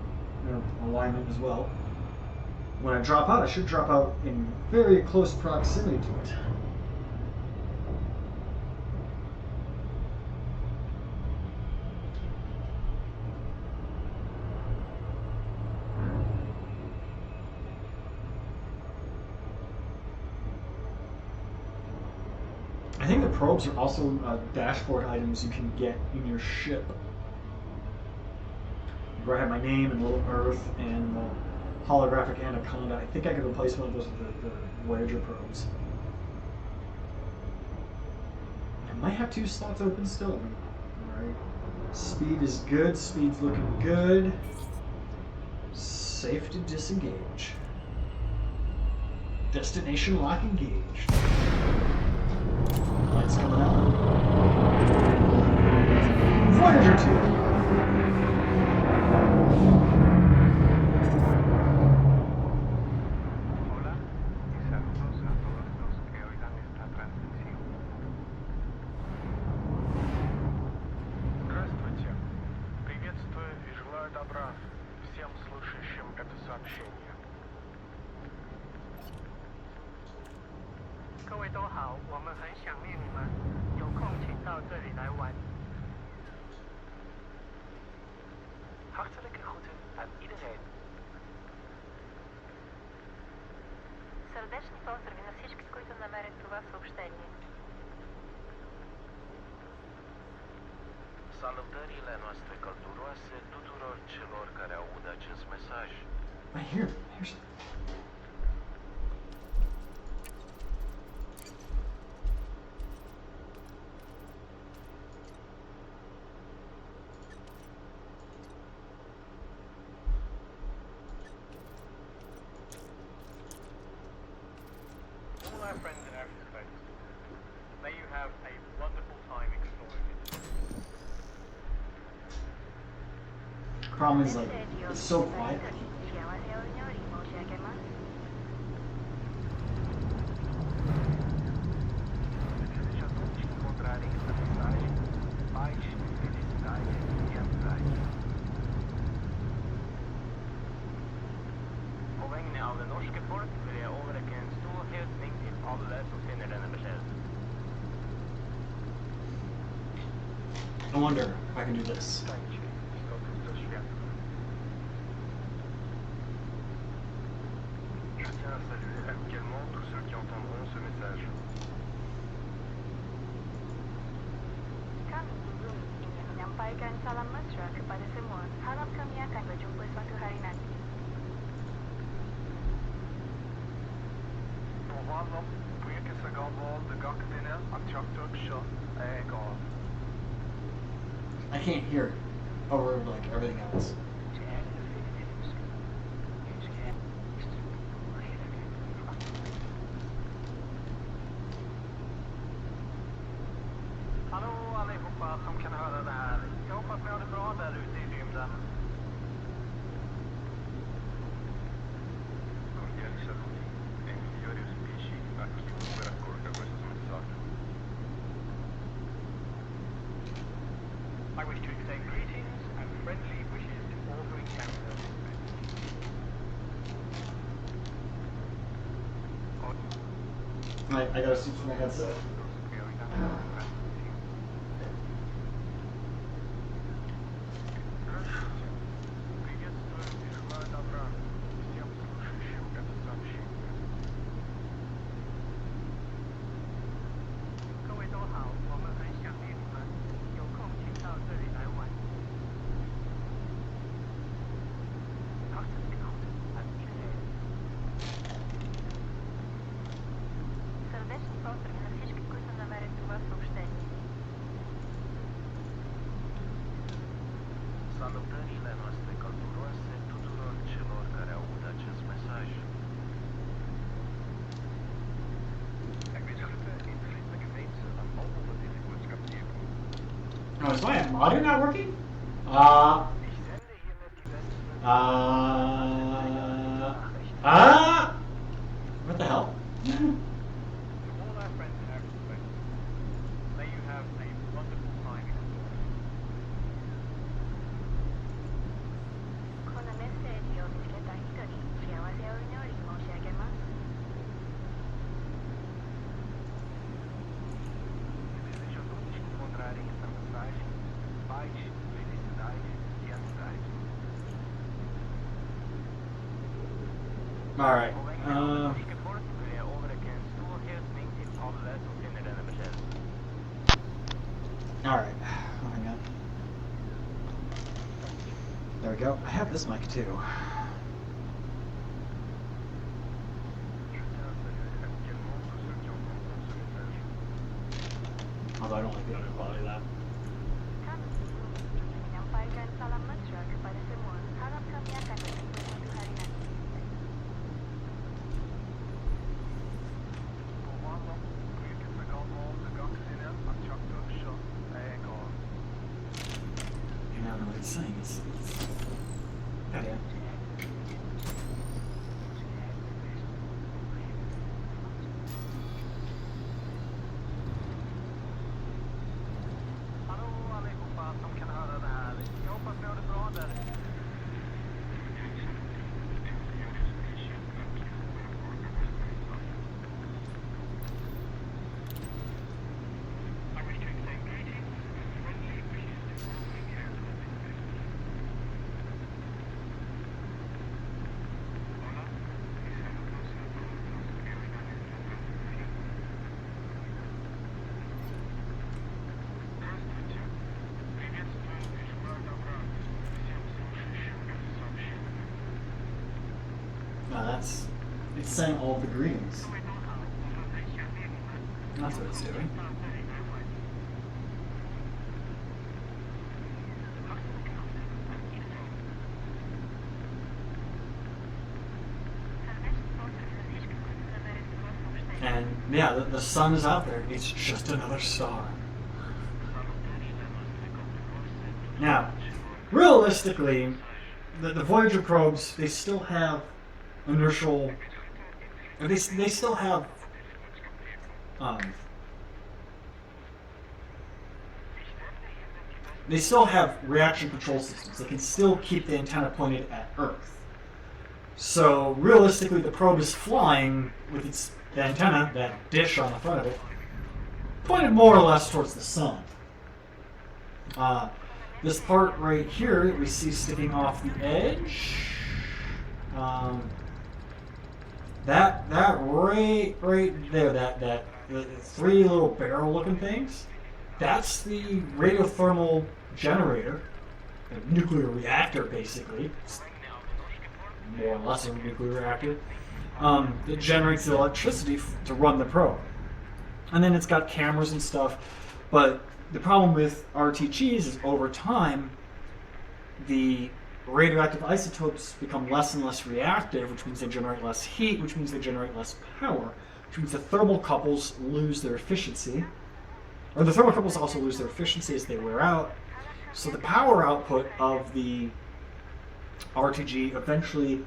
and alignment as well. when I drop out, I should drop out in very close proximity to it. I think the probes are also dashboard items you can get in your ship. Where I have my name and Little Earth and the holographic Anaconda. I think I could replace one of those with the Voyager probes. I might have 2 slots open still. Alright. Speed is good. Speed's looking good. Safe to disengage. Destination lock engaged. Lights coming out. Voyager 2. Hola y saludos a todos los que oigan esta transmisión. Здравствуйте. Приветствую и желаю добра всем слушающим это сообщение. 各位都好，我们很想念你们，有空请到这里来玩。Hartelijke groeten aan iedereen. Сърдечни поздрави на всички, които намерят това съобщение. Salutările noastre călduroase tuturor celor care aud acest mesaj. Here's All our friends in outer space, may you have a wonderful time exploring it. problem is like it's so quiet. 幸せを祈り申し上げます。 Desejo a todos que encontrarem essa mensagem paz, felicidade e amizade. På vegne av det norske folk vil jeg overrekke en stor hilsning til alle som finner denne beskjeden. I wonder if I can do this. Tańczy istoty do świata. Je tiens à saluer amicalement tous ceux qui entendront ce message. Kami ingin menyampaikan salam mesra kepada semua. Harap kami akan berjumpa suatu hari nanti. Voorvallen, project sa gaval de gakdine at traktor sjo gav. I can't hear it over like everything else. Hallå allihopa som kan höra det här. Jag hoppas ni har det bra där ute i rymden. Cordiali saluti e migliori auspici a chiunque raccolga questo messaggio. I wish to extend greetings and friendly wishes to all who encounter this I gotta switch my headset. Приветствую и желаю добра всем слушающим это сообщение. 各位都好，我们很想念你们，有空请到这里来玩。Hartelijk groeten aan iedereen. Сърдечни поздрави на всички, които намерят това съобщение. Salutările noastre călduroase tuturor celor care aud acest mesaj. Ik weet dat het in vriendelijke mensen aan al onder deze boodschap geven. Oh, is my audio not working? Ik zende hiermit die wensen. What the hell? To all our friends in outer space, may you have a wonderful time exploring. このメッセージを見つけた人に幸せを祈り go. I have this mic too. Although I don't like the audio quality of that. Kami ingin menyampaikan salam mesra kepada semua. Harap kami akan berjumpa suatu hari nanti. You now know what it's saying. It's yeah. Hallå allihopa som kan höra det här. Jag hoppas ni har det bra där. It's saying all the greetings. That's what it's doing. And yeah, the sun is out there. It's just another star. Now, realistically, the Voyager probes, they still have inertial. They still have they still have reaction control systems. They can still keep the antenna pointed at Earth. So realistically, the probe is flying with the antenna, that dish on the front of it, pointed more or less towards the sun. This part right here that we see sticking off the edge, that right there, that the three little barrel-looking things, that's the radiothermal generator, a nuclear reactor, basically. It's more or less a nuclear reactor. It generates the electricity to run the probe, and then it's got cameras and stuff. But the problem with RTGs is over time, the radioactive isotopes become less and less reactive, which means they generate less heat, which means they generate less power, which means the thermocouples lose their efficiency. Or the thermocouples also lose their efficiency as they wear out. So the power output of the RTG eventually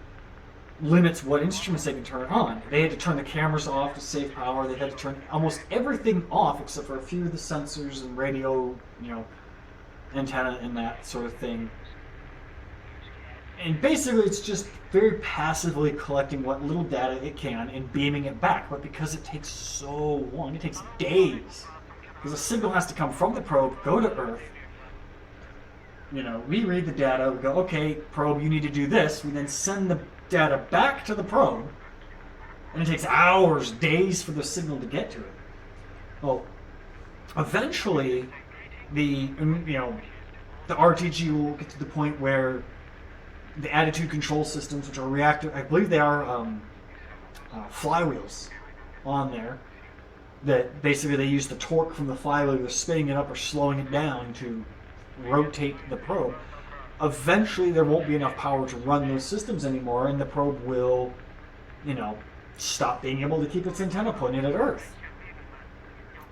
limits what instruments they can turn on. They had to turn the cameras off to save power. They had to turn almost everything off except for a few of the sensors and radio, antenna and that sort of thing. And basically it's just very passively collecting what little data it can and beaming it back. But because it takes so long, it takes days. Because a signal has to come from the probe, go to Earth. We read the data, we go, okay, probe, you need to do this. We then send the data back to the probe, and it takes hours, days for the signal to get to it. Well, eventually, the RTG will get to the point where the attitude control systems, which are reactive, I believe they are flywheels on there, that basically they use the torque from the flywheel, either spinning it up or slowing it down to rotate the probe. Eventually there won't be enough power to run those systems anymore, and the probe will, stop being able to keep its antenna pointed at Earth.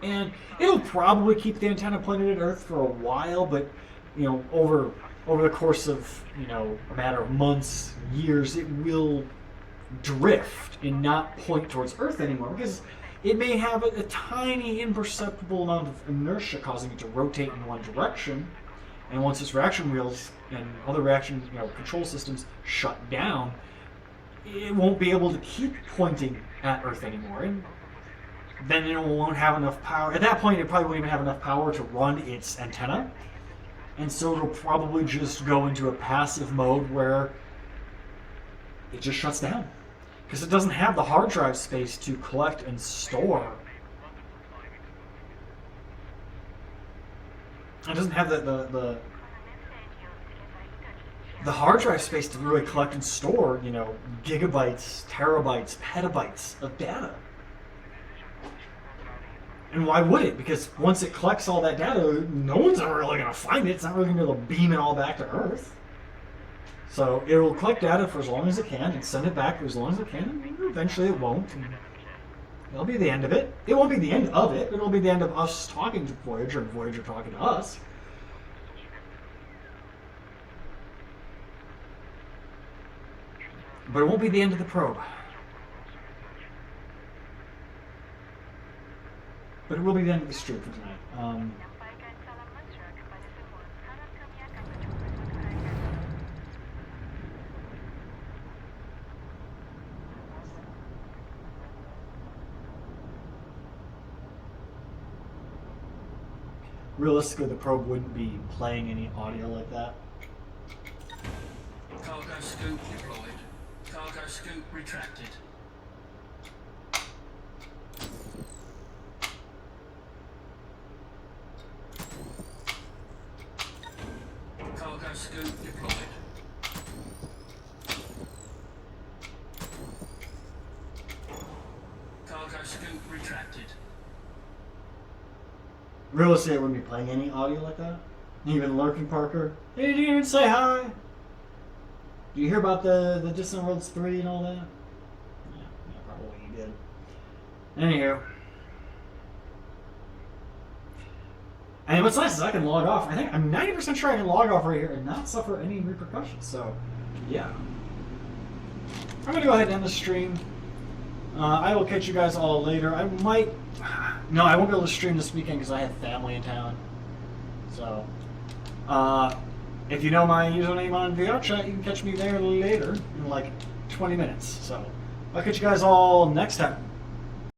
And it'll probably keep the antenna pointed at Earth for a while, but over the course of a matter of months, years, it will drift and not point towards Earth anymore, because it may have a tiny imperceptible amount of inertia causing it to rotate in one direction. And once its reaction wheels and other reaction control systems shut down, it won't be able to keep pointing at Earth anymore. And then it won't have enough power. At that point, it probably won't even have enough power to run its antenna. And so it'll probably just go into a passive mode where it just shuts down. Because it doesn't have the hard drive space to collect and store. It doesn't have the the hard drive space to really collect and store, you know, gigabytes, terabytes, petabytes of data. And why would it? Because once it collects all that data, no one's ever really going to find it. It's not really going to be able to beam it all back to Earth. So it will collect data for as long as it can and send it back for as long as it can. And eventually it won't. And it'll be the end of it. It won't be the end of it, but it'll be the end of us talking to Voyager and Voyager talking to us. But it won't be the end of the probe. But it will be the end of the stream for tonight. Menyampaikan salam mesra kepada semua. Harap kami akan berjumpa suatu hari nanti. Realistically, the probe wouldn't be playing any audio like that. Cargo scoop deployed. Cargo scoop retracted. Cargo scoop deployed. Cargo scoop retracted. Realistically, I wouldn't be playing any audio like that. Even Lurking Parker. Hey, did you even say hi? Do you hear about the Distant Worlds 3 and all that? Yeah, probably you did. Anywho. And what's nice is I can log off. I think I'm 90% sure I can log off right here and not suffer any repercussions. So, yeah. I'm going to go ahead and end the stream. I will catch you guys all later. I might... No, I won't be able to stream this weekend because I have family in town. So, if you know my username on VR chat, you can catch me there later in like 20 minutes. So, I'll catch you guys all next time.